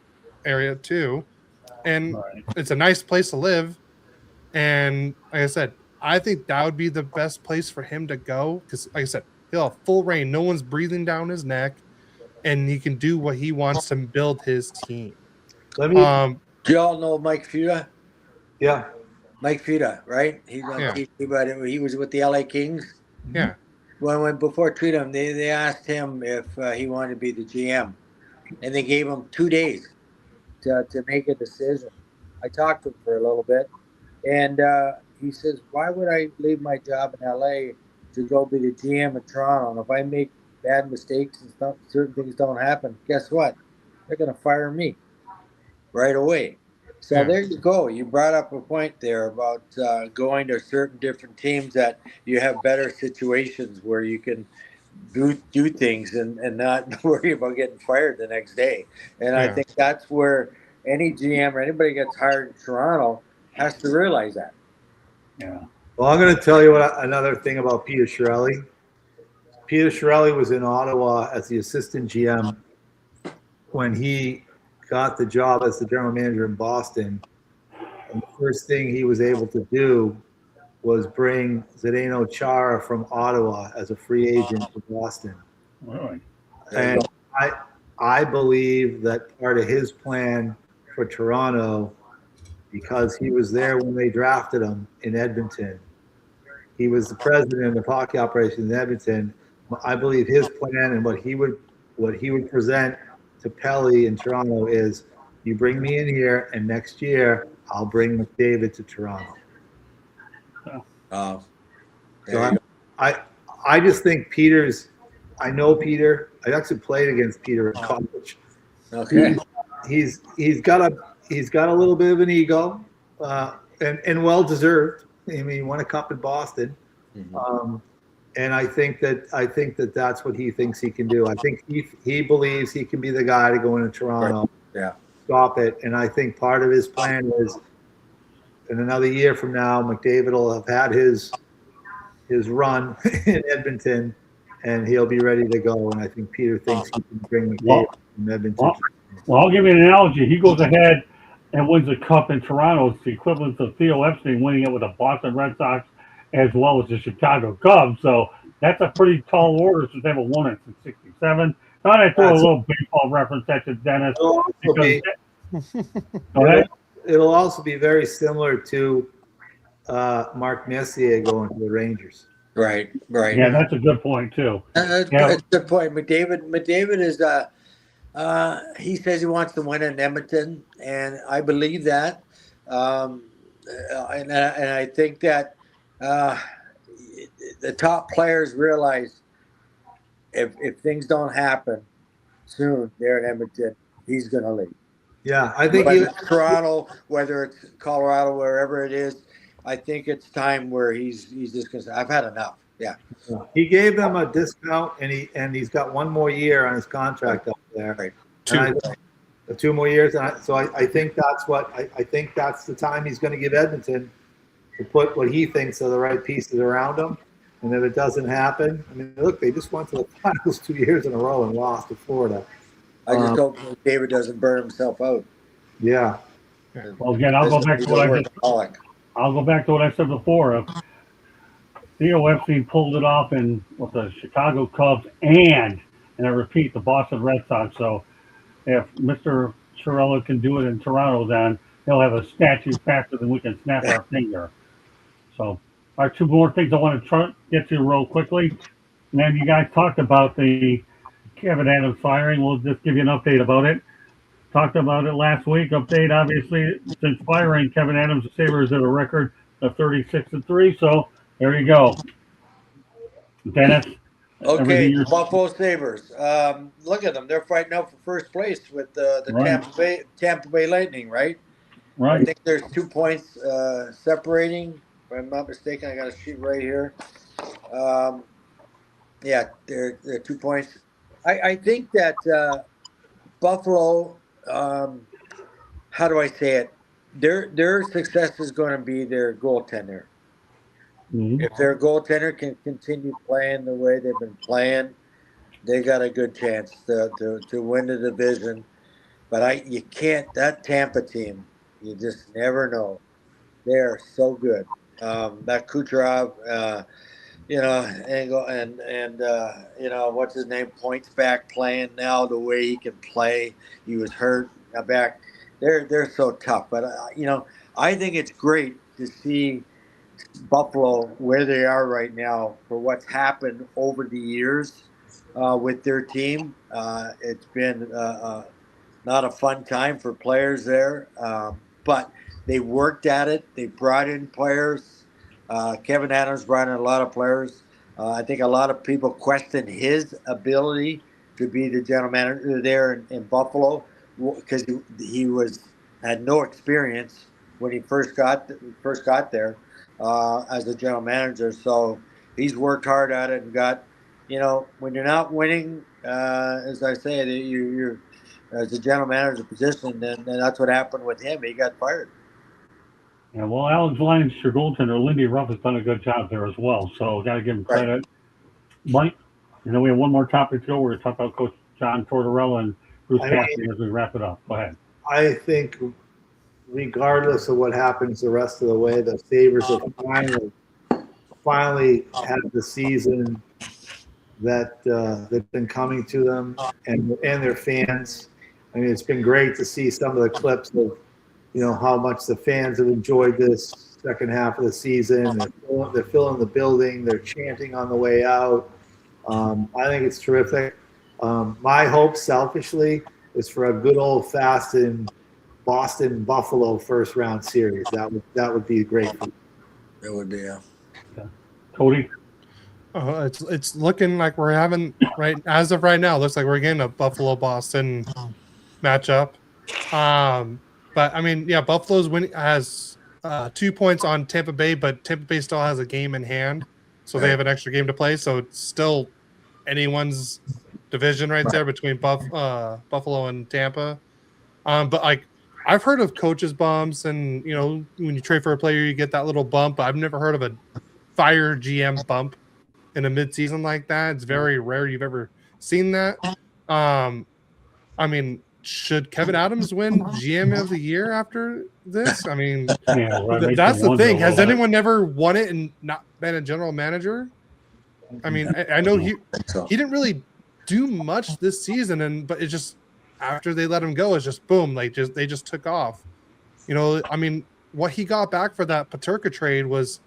area too. And it's a nice place to live. And like I said, I think that would be the best place for him to go. Because like I said, he'll have full reign. No one's breathing down his neck. And he can do what he wants to build his team. Do you all know Mike Fuda? Yeah. Mike Fuda, right? He was with the LA Kings. Yeah. When before treating him, they asked him if he wanted to be the GM, and they gave him 2 days to make a decision. I talked to him for a little bit, and he says, "Why would I leave my job in LA to go be the GM in Toronto? And if I make bad mistakes and stuff, certain things don't happen, guess what? They're going to fire me right away." So there you go. You brought up a point there about going to certain different teams that you have better situations where you can do things and not worry about getting fired the next day. And I think that's where any GM or anybody gets hired in Toronto has to realize that. Yeah. Well, I'm going to tell you another thing about Peter Cirelli. Peter Cirelli was in Ottawa as the assistant GM when he got the job as the general manager in Boston. And the first thing he was able to do was bring Zdeno Chara from Ottawa as a free agent to Boston. Really? And I believe that part of his plan for Toronto, because he was there when they drafted him in Edmonton. He was the president of hockey operations in Edmonton. I believe his plan and what he would present to Pelly in Toronto is, you bring me in here, and next year I'll bring McDavid to Toronto. So I just think Peter's. I know Peter. I actually played against Peter in college. Okay. He's got a little bit of an ego, and well deserved. I mean, he won a cup in Boston, and I think that that's what he thinks he can do. I think he believes he can be the guy to go into Toronto, stop it. And I think part of his plan is, in another year from now, McDavid will have had his run in Edmonton, and he'll be ready to go. And I think Peter thinks he can bring McDavid from Edmonton. Well, I'll give you an analogy. He goes ahead and wins a cup in Toronto. It's the equivalent of Theo Epstein winning it with the Boston Red Sox as well as the Chicago Cubs. So that's a pretty tall order since they haven't won it since '67. Thought I'd throw a little baseball reference at you, Dennis. It'll also be very similar to Mark Messier going to the Rangers. Right. Yeah, that's a good point too. That's a good point. McDavid is he says he wants to win in Edmonton, and I believe that. And I think that the top players realize if things don't happen soon there in Edmonton, he's going to leave. Yeah, I think whether it's Toronto, whether it's Colorado, wherever it is, I think it's time where he's just going to say, I've had enough. Yeah. He gave them a discount, and he's got one more year on his contract up there. Right. 2 more years. So I think I think that's the time he's going to give Edmonton to put what he thinks are the right pieces around him. And if it doesn't happen, I mean, look, they just went to the finals 2 years in a row and lost to Florida. I just hope David doesn't burn himself out. Yeah. Well, again, I'll go back to what I said before. Theo Epstein pulled it off with the Chicago Cubs and I repeat, the Boston Red Sox. So if Mr. Chiarella can do it in Toronto, then he'll have a statue faster than we can snap our finger. So, two more things I want to get to real quickly. And then you guys talked about the Kevin Adams firing. We'll just give you an update about it. Talked about it last week. Update, obviously, since firing Kevin Adams, the Sabres have a record of 36-3. So there you go. Dennis. Okay, Buffalo Sabres. Look at them. They're fighting out for first place with the Tampa Bay Lightning, right? Right. I think there's 2 points separating. If I'm not mistaken, I got a sheet right here. Yeah, they're 2 points. I think that Buffalo, how do I say it? Their success is going to be their goaltender. Mm-hmm. If their goaltender can continue playing the way they've been playing, they got a good chance to win the division. But you can't. That Tampa team, you just never know. They are so good. That Kucherov, and what's his name? Points back playing now the way he can play. He was hurt back. They're so tough. But I think it's great to see Buffalo where they are right now for what's happened over the years with their team. It's been not a fun time for players there, but they worked at it. They brought in players. Kevin Adams brought in a lot of players. I think a lot of people questioned his ability to be the general manager there in Buffalo because he had no experience when he first got there. As the general manager, so he's worked hard at it and got, when you're not winning, as I say, you're as a general manager position, and that's what happened with him. He got fired. Yeah, well, Alex Lyons, your goaltender, Lindy Ruff has done a good job there as well. So got to give him credit. Mike, we have one more topic to go. We're going to talk about Coach John Tortorella and Bruce Cassidy as we wrap it up. Go ahead. I think, regardless of what happens the rest of the way, the Sabres have finally had the season that that's been coming to them and their fans. I mean, it's been great to see some of the clips of, how much the fans have enjoyed this second half of the season. They're filling the building. They're chanting on the way out. I think it's terrific. My hope, selfishly, is for a good old-fashioned Boston Buffalo first round series. That would be great. It would be. Yeah. Cody. It's looking like we're having as of right now. Looks like we're getting a Buffalo Boston matchup. But I mean, yeah, Buffalo's has 2 points on Tampa Bay, but Tampa Bay still has a game in hand, so they have an extra game to play. So it's still anyone's division right there between Buffalo and Tampa. But like I've heard of coaches bumps, and when you trade for a player, you get that little bump. But I've never heard of a fire GM bump in a midseason like that. It's very rare you've ever seen that. I mean, should Kevin Adams win GM of the year after this? I mean, that's the thing. Has anyone ever won it and not been a general manager? I mean, I know he didn't really do much this season, but it just after they let him go, it's just boom, they just took off. I mean, what he got back for that Paterka trade was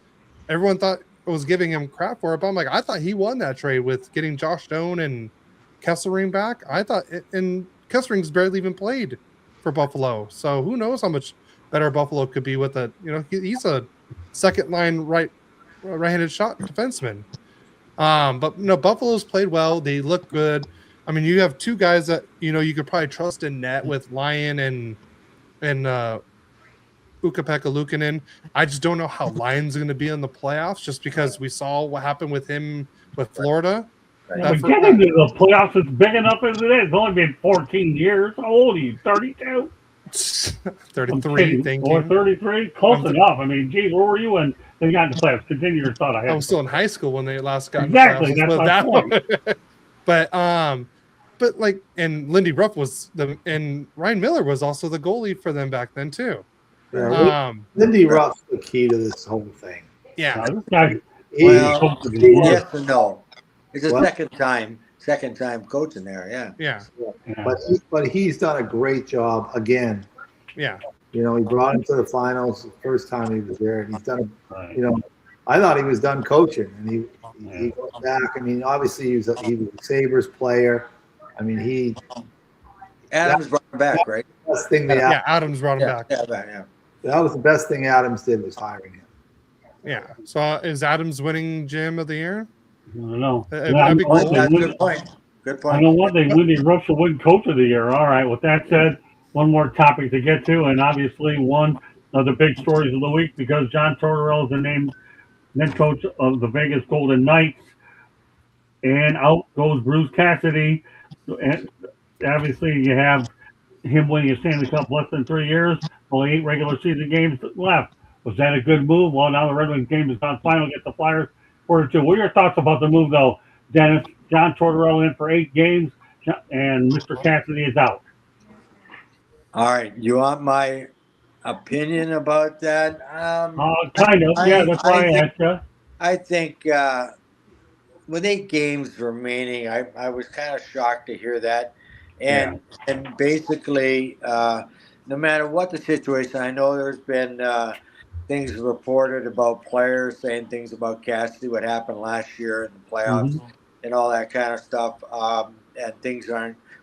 everyone thought was giving him crap for it, but I'm like, I thought he won that trade with getting Josh Stone and Kesselring back. I thought, and Kessering's barely even played for Buffalo, so who knows how much better Buffalo could be with a, he's a second line right-handed shot defenseman. But Buffalo's played well. They look good. I mean, you have two guys that you could probably trust in net with Lyon and Ukko-Pekka Luukkonen. I just don't know how Lyon's going to be in the playoffs, just because we saw what happened with him with Florida. But getting to the playoffs is big enough as it is. It's only been 14 years. How old are you? 32? 33, thank you. Or 33? Close enough. I mean, geez, where were you when they got in the playoffs? Continue your thought. I was still in high school when they last got exactly. In the playoffs. That's my point. But like, and Lindy Ruff and Ryan Miller was also the goalie for them back then too. Yeah, Lindy Ruff's the key to this whole thing. Yeah. Yes and no. It's a second time coaching there. Yeah. But he's done a great job again. Yeah. He brought him to the finals the first time he was there, and he's done. I thought he was done coaching, and he went back. I mean, obviously he was a Sabres player. I mean, Adams brought him back, right? Best thing Adams brought him back. Yeah. That was the best thing Adams did, was hiring him. Yeah. So is Adams winning GM of the year? I don't know. That'd be cool. That's a good point. Good point. I know one thing. Lindy Ruff should win Coach of the Year. All right. With that said, one more topic to get to, and obviously one of the big stories of the week, because John Tortorella is the named head coach of the Vegas Golden Knights, and out goes Bruce Cassidy. And obviously, you have him winning a Stanley Cup less than 3 years, only 8 regular season games left. Was that a good move? Well, now the Red Wings game is on final against the Flyers 4-2. What are your thoughts about the move, though, Dennis? John Tortorella in for 8 games, and Mr. Cassidy is out. All right. You want my opinion about that? Kind of. Yeah, that's why I asked you. I think with 8 games remaining, I was kind of shocked to hear that. And basically, no matter what the situation, I know there's been things reported about players saying things about Cassidy, what happened last year in the playoffs, and all that kind of stuff. And things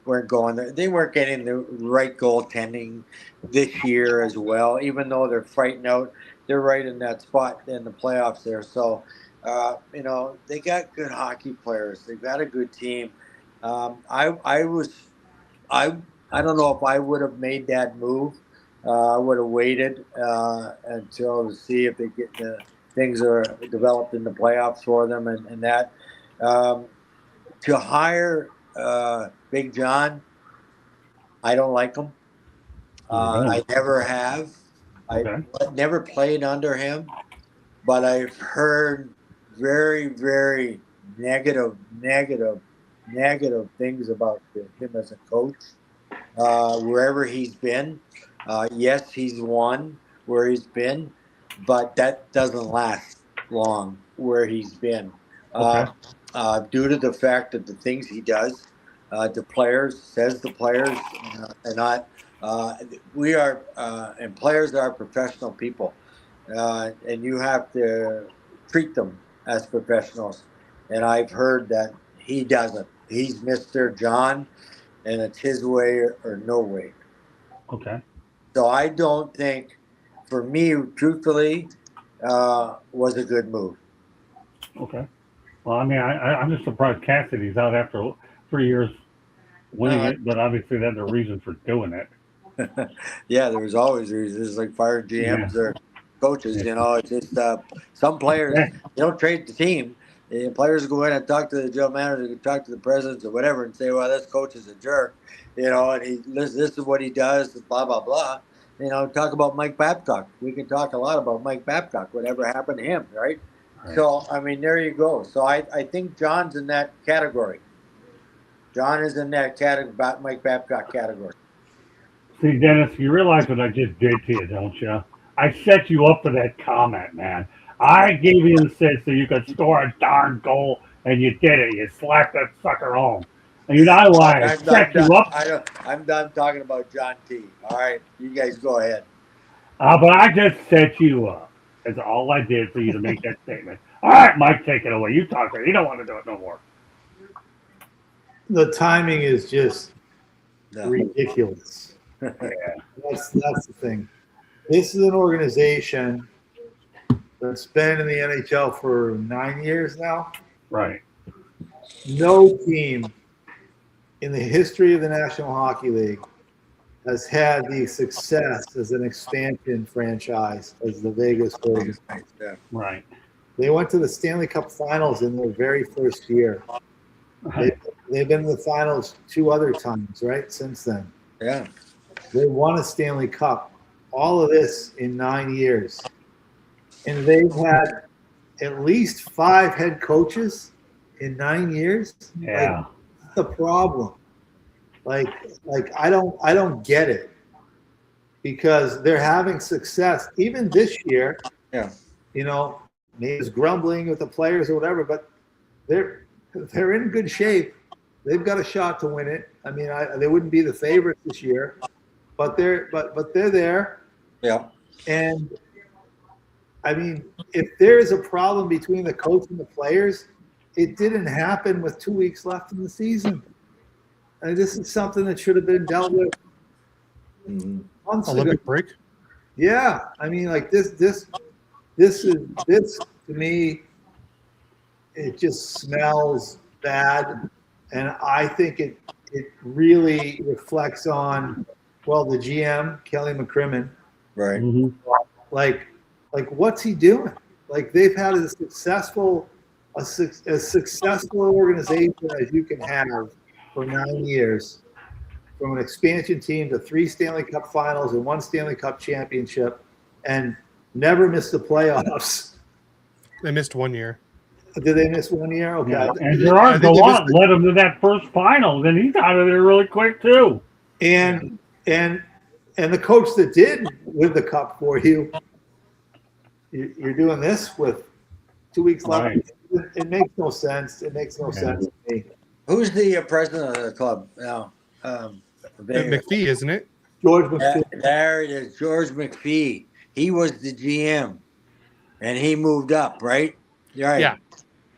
weren't going there. They weren't getting the right goaltending this year as well, even though they're fighting out. They're right in that spot in the playoffs there. So, they got good hockey players. They've got a good team. I don't know if I would have made that move. I would have waited until to see if they get things are developed in the playoffs for them and that. To hire Big John, I don't like him. I never have. I never played under him, but I've heard very, very negative things about him as a coach. Wherever he's been, yes, he's won where he's been, but that doesn't last long where he's been. due to the fact that the things he does to players, says to players, and not. We are, and players are professional people, and you have to treat them as professionals. And I've heard that he doesn't. He's Mr. John, and it's his way or no way. Okay. So I don't think, for me, truthfully, was a good move. Okay. Well, I mean, I'm just surprised Cassidy's out after 3 years winning it, but obviously that's a reason for doing it. Yeah, there was always reasons, like firing GMs or coaches. You know, it's just some players, you don't trade the team. Players go in and talk to the general manager, talk to the presidents or whatever, and say, "Well, this coach is a jerk," you know, and this is what he does, blah blah blah. You know, talk about Mike Babcock. We can talk a lot about Mike Babcock, whatever happened to him, right? So, I mean, there you go. So I think John's in that category. John is in that category, Mike Babcock category. See, Dennis, you realize what I just did to you, don't you? I set you up for that comment, man. I gave you the assist so you could score a darn goal, and you did it. You slapped that sucker home. And you know why? I set you up. I'm done talking about John T. All right, you guys go ahead. But I just set you up. That's all I did for you to make that statement. All right, Mike, take it away. You talk to it. You don't want to do it no more. The timing is just ridiculous. Yeah. That's the thing. This is an organization that's been in the NHL for 9 years now. Right. No team in the history of the National Hockey League has had the success as an expansion franchise as the Vegas Golden Knights. Yeah. Right. They went to the Stanley Cup Finals in their very first year. They've been in the finals 2 other times, right, since then. Yeah. They won a Stanley Cup. All of this in 9 years. And they've had at least 5 head coaches in 9 years. Yeah. Like, that's the problem. Like I don't get it. Because they're having success. Even this year, Yeah. you know, maybe grumbling with the players or whatever, but they're in good shape. They've got a shot to win it. I mean, they wouldn't be the favorites this year, but they're there. Yeah. And I mean, if there is a problem between the coach and the players, it didn't happen with 2 weeks left in the season. And this is something that should have been dealt with months Olympic ago. break. Yeah, I mean, like this to me, it just smells bad, and I think it really reflects on, well, the GM Kelly McCrimmon. Right. Mm-hmm. Like what's he doing? Like they've had a successful organization as you can have for 9 years, from an expansion team to 3 Stanley Cup Finals and 1 Stanley Cup championship, and never missed the playoffs. They missed 1 year. Did they miss 1 year? Okay. Yeah. And Gerard Gallant led him to that first final, and he's out of there really quick too. And the coach that did win the cup for you, you're doing this with 2 weeks left. Right. It makes no sense. It makes no sense to me. Who's the president of the club now? McPhee, isn't it? George McPhee. There it is, George McPhee. He was the GM, and he moved up, right? Right. Yeah.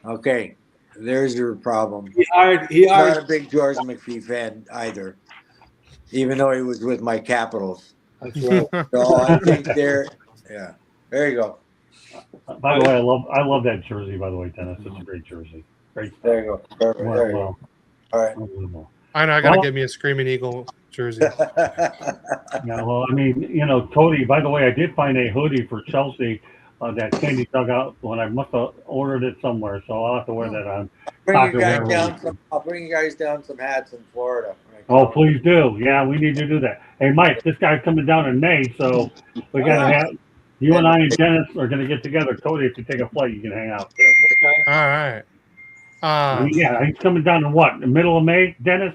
Okay, there's your problem. He hired. Not a big George McPhee fan either, even though he was with my Capitals. That's right. So I think there you go. By the way, I love that jersey. By the way, Dennis, it's a great jersey. Great. There you go. Perfect. There you go. All right. Unbelievable. I know. I gotta get me a Screaming Eagle jersey. Yeah, well, I mean, Cody, by the way, I did find a hoodie for Chelsea that Candy dug out when I must have ordered it somewhere, so I'll have to wear that on. I'll bring you guys down some hats in Florida. Oh, please do. Yeah, we need to do that. Hey, Mike, this guy's coming down in May, so we got to have you and I and Dennis are going to get together. Cody, if you take a flight, you can hang out too. All right. Yeah, he's coming down in what? The middle of May, Dennis?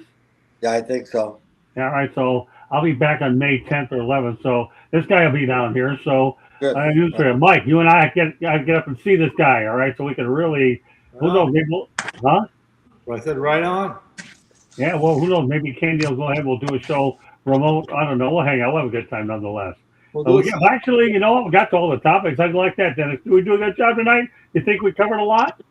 Yeah, I think so. Yeah, all right. So I'll be back on May 10th or 11th. So this guy will be down here. So I have news for you, Mike. You and I get up and see this guy. All right, so we can really Who knows? Maybe huh? I said right on. Yeah, well, who knows? Maybe Candy will go ahead. We'll do a show remote. I don't know. We'll hang out. We'll have a good time nonetheless. Actually, you know what? We got to all the topics. I like that, Dennis. Did we do a good job tonight? You think we covered a lot?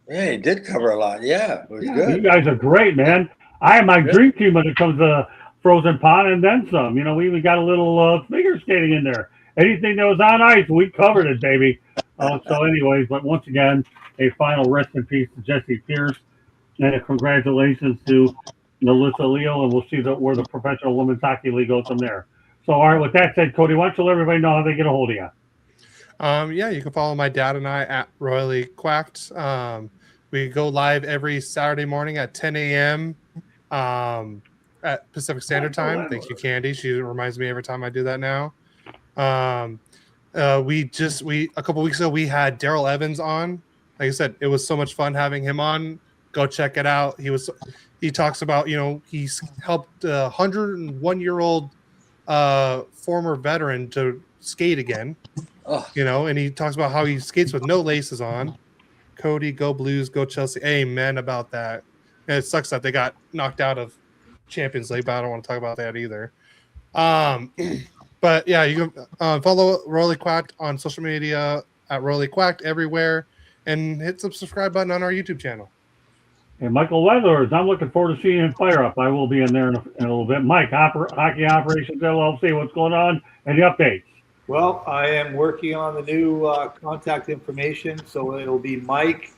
Yeah, he did cover a lot. Yeah, it was good. You guys are great, man. I have my dream team when it comes to frozen pond and then some. You know, we even got a little figure skating in there. Anything that was on ice, we covered it, baby. So anyways, but once again, a final rest in peace to Jesse Pierce. And a congratulations to Melissa Leo, and we'll see where the Professional Women's Hockey League goes from there. So, all right, with that said, Cody, why don't you let everybody know how they get a hold of you? Yeah, you can follow my dad and I at Royally Quacked. We go live every Saturday morning at 10 a.m. At Pacific Standard Time. Thank you, Candy. She reminds me every time I do that now. A couple weeks ago, we had Daryl Evans on. Like I said, it was so much fun having him on. Go check it out. He talks about, he's helped a 101-year-old former veteran to skate again. And he talks about how he skates with no laces on. Cody, go Blues, go Chelsea. Amen about that. And it sucks that they got knocked out of Champions League, but I don't want to talk about that either. But yeah, you can follow Royally Quacked on social media at Royally Quacked everywhere, and hit the subscribe button on our YouTube channel. And Michael Weathers, I'm looking forward to seeing him fire up. I will be in there in a little bit. Mike, Hockey Operations LLC, what's going on? Any updates? Well, I am working on the new contact information, so it'll be Mike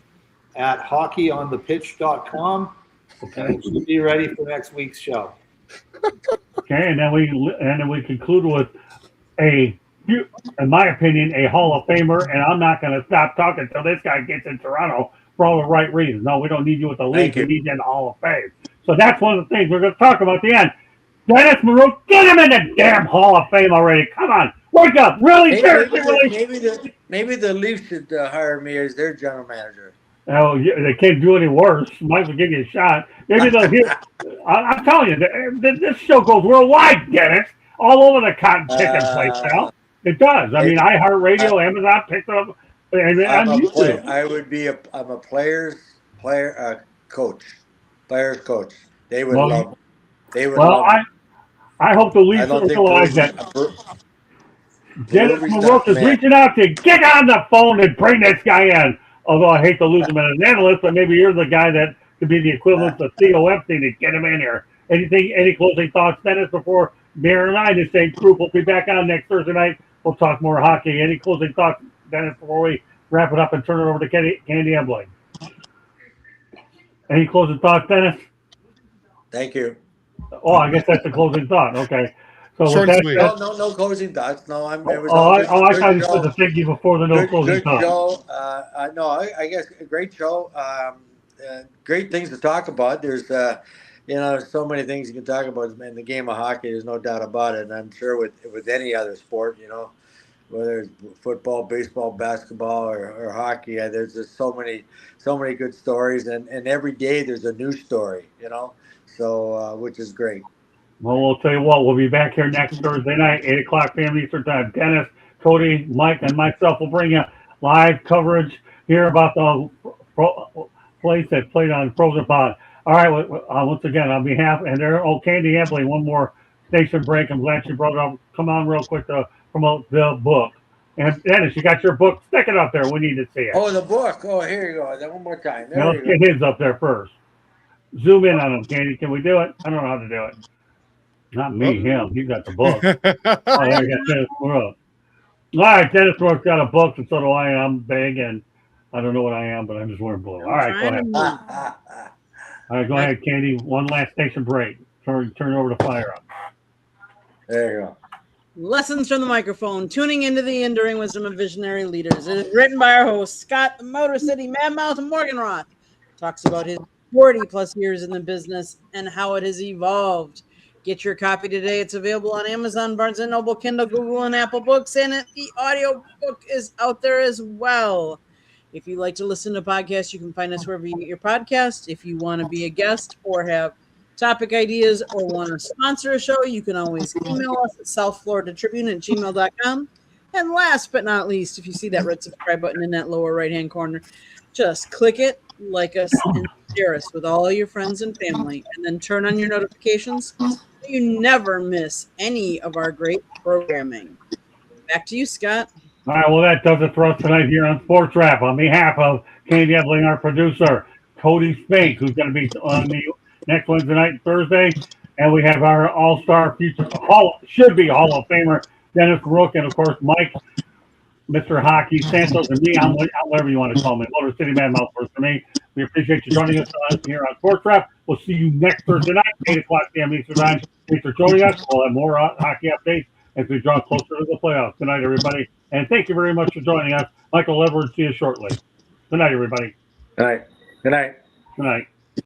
at hockeyonthepitch.com. Okay, and it should be ready for next week's show. Okay, and then we conclude with in my opinion, a Hall of Famer, and I'm not going to stop talking until this guy gets in Toronto for all the right reasons. No, we don't need you with the league. We need you in the Hall of Fame. So that's one of the things we're going to talk about at the end. Dennis Maroon, get him in the damn Hall of Fame already. Come on. Wake up. Really? Maybe the Leafs should hire me as their general manager. Oh, they can't do any worse. Might will give you a shot. Maybe they'll hear. I'm telling you, this show goes worldwide, Dennis. All over the cotton chicken place now. It does. I mean, iHeartRadio, Amazon picked it up. I'm a player's coach. Player's coach. They would love. They would love. I hope the Leafs realize that. Dennis Marook is reaching out to get on the phone and bring this guy in. Although I hate to lose him as an analyst, but maybe you're the guy that could be the equivalent of Theo Epstein to get him in here. Any closing thoughts, Dennis, before Darren and I, the same group, will be back on next Thursday night. We'll talk more hockey. Any closing thoughts, Dennis, before we wrap it up and turn it over to Candy Embling? Any closing thoughts, Dennis? Thank you. Oh, I guess that's the closing thought. Okay. So no closing thoughts. No, I thought you said the thank you before the closing thoughts. Show. No, I guess a great show. Great things to talk about. There's so many things you can talk about in the game of hockey. There's no doubt about it. And I'm sure with any other sport, whether it's football, baseball, basketball, or hockey, there's just so many good stories. And every day there's a new story, so which is great. Well, we'll tell you what, we'll be back here next Thursday night, 8 o'clock p.m. Eastern Time. Dennis, Cody, Mike, and myself will bring you live coverage here about the place that played on Frozen Pond. All right, once again, on behalf, and Candy Embling, one more station break. I'm glad you brought it up. Come on real quick to promote the book. And Dennis, you got your book. Stick it up there. We need to see it. Oh, the book. Oh, here you go. Then one more time. Let's get his up there first. Zoom in on him, Candy. Can we do it? I don't know how to do it. Not me, him. He's got the book. I got Dennis Brooks. All right, Dennis Brooks got a book, and so do I. I'm big, and I don't know what I am, but I'm just wearing blue. All right, go ahead. All right, go ahead, Candy. One last station break. Turn it over to Fire Up. There you go. Lessons from the microphone, tuning into the enduring wisdom of visionary leaders. It is written by our host, Scott, the Motor City Madmouth Morganroth. Talks about his 40-plus years in the business and how it has evolved. Get your copy today. It's available on Amazon, Barnes & Noble, Kindle, Google, and Apple Books, and the audio book is out there as well. If you like to listen to podcasts, you can find us wherever you get your podcast. If you want to be a guest or have topic ideas or want to sponsor a show, you can always email us at southfloridatribune@gmail.com. And last but not least, if you see that red subscribe button in that lower right-hand corner, just click it, like us, and share us with all your friends and family, and then turn on your notifications so you never miss any of our great programming. Back to you, Scott. All right, well, that does it for us tonight here on Sports Wrap. On behalf of Candy Ebling, our producer, Cody Spake, who's going to be on the next Wednesday night and Thursday, and we have our all-star future, should be Hall of Famer, Dennis Rook, and, of course, Mike, Mr. Hockey Santos, and me, I'm whatever you want to call me, Motor City Man Mouth for me. We appreciate you joining us here on Sports Wrap. We'll see you next Thursday night, 8 o'clock p.m. Eastern Time. Thanks for joining us. We'll have more hockey updates as we draw closer to the playoffs. Good night, everybody. And thank you very much for joining us. Michael Edwards, see you shortly. Good night, everybody. All right. Good night. Good night.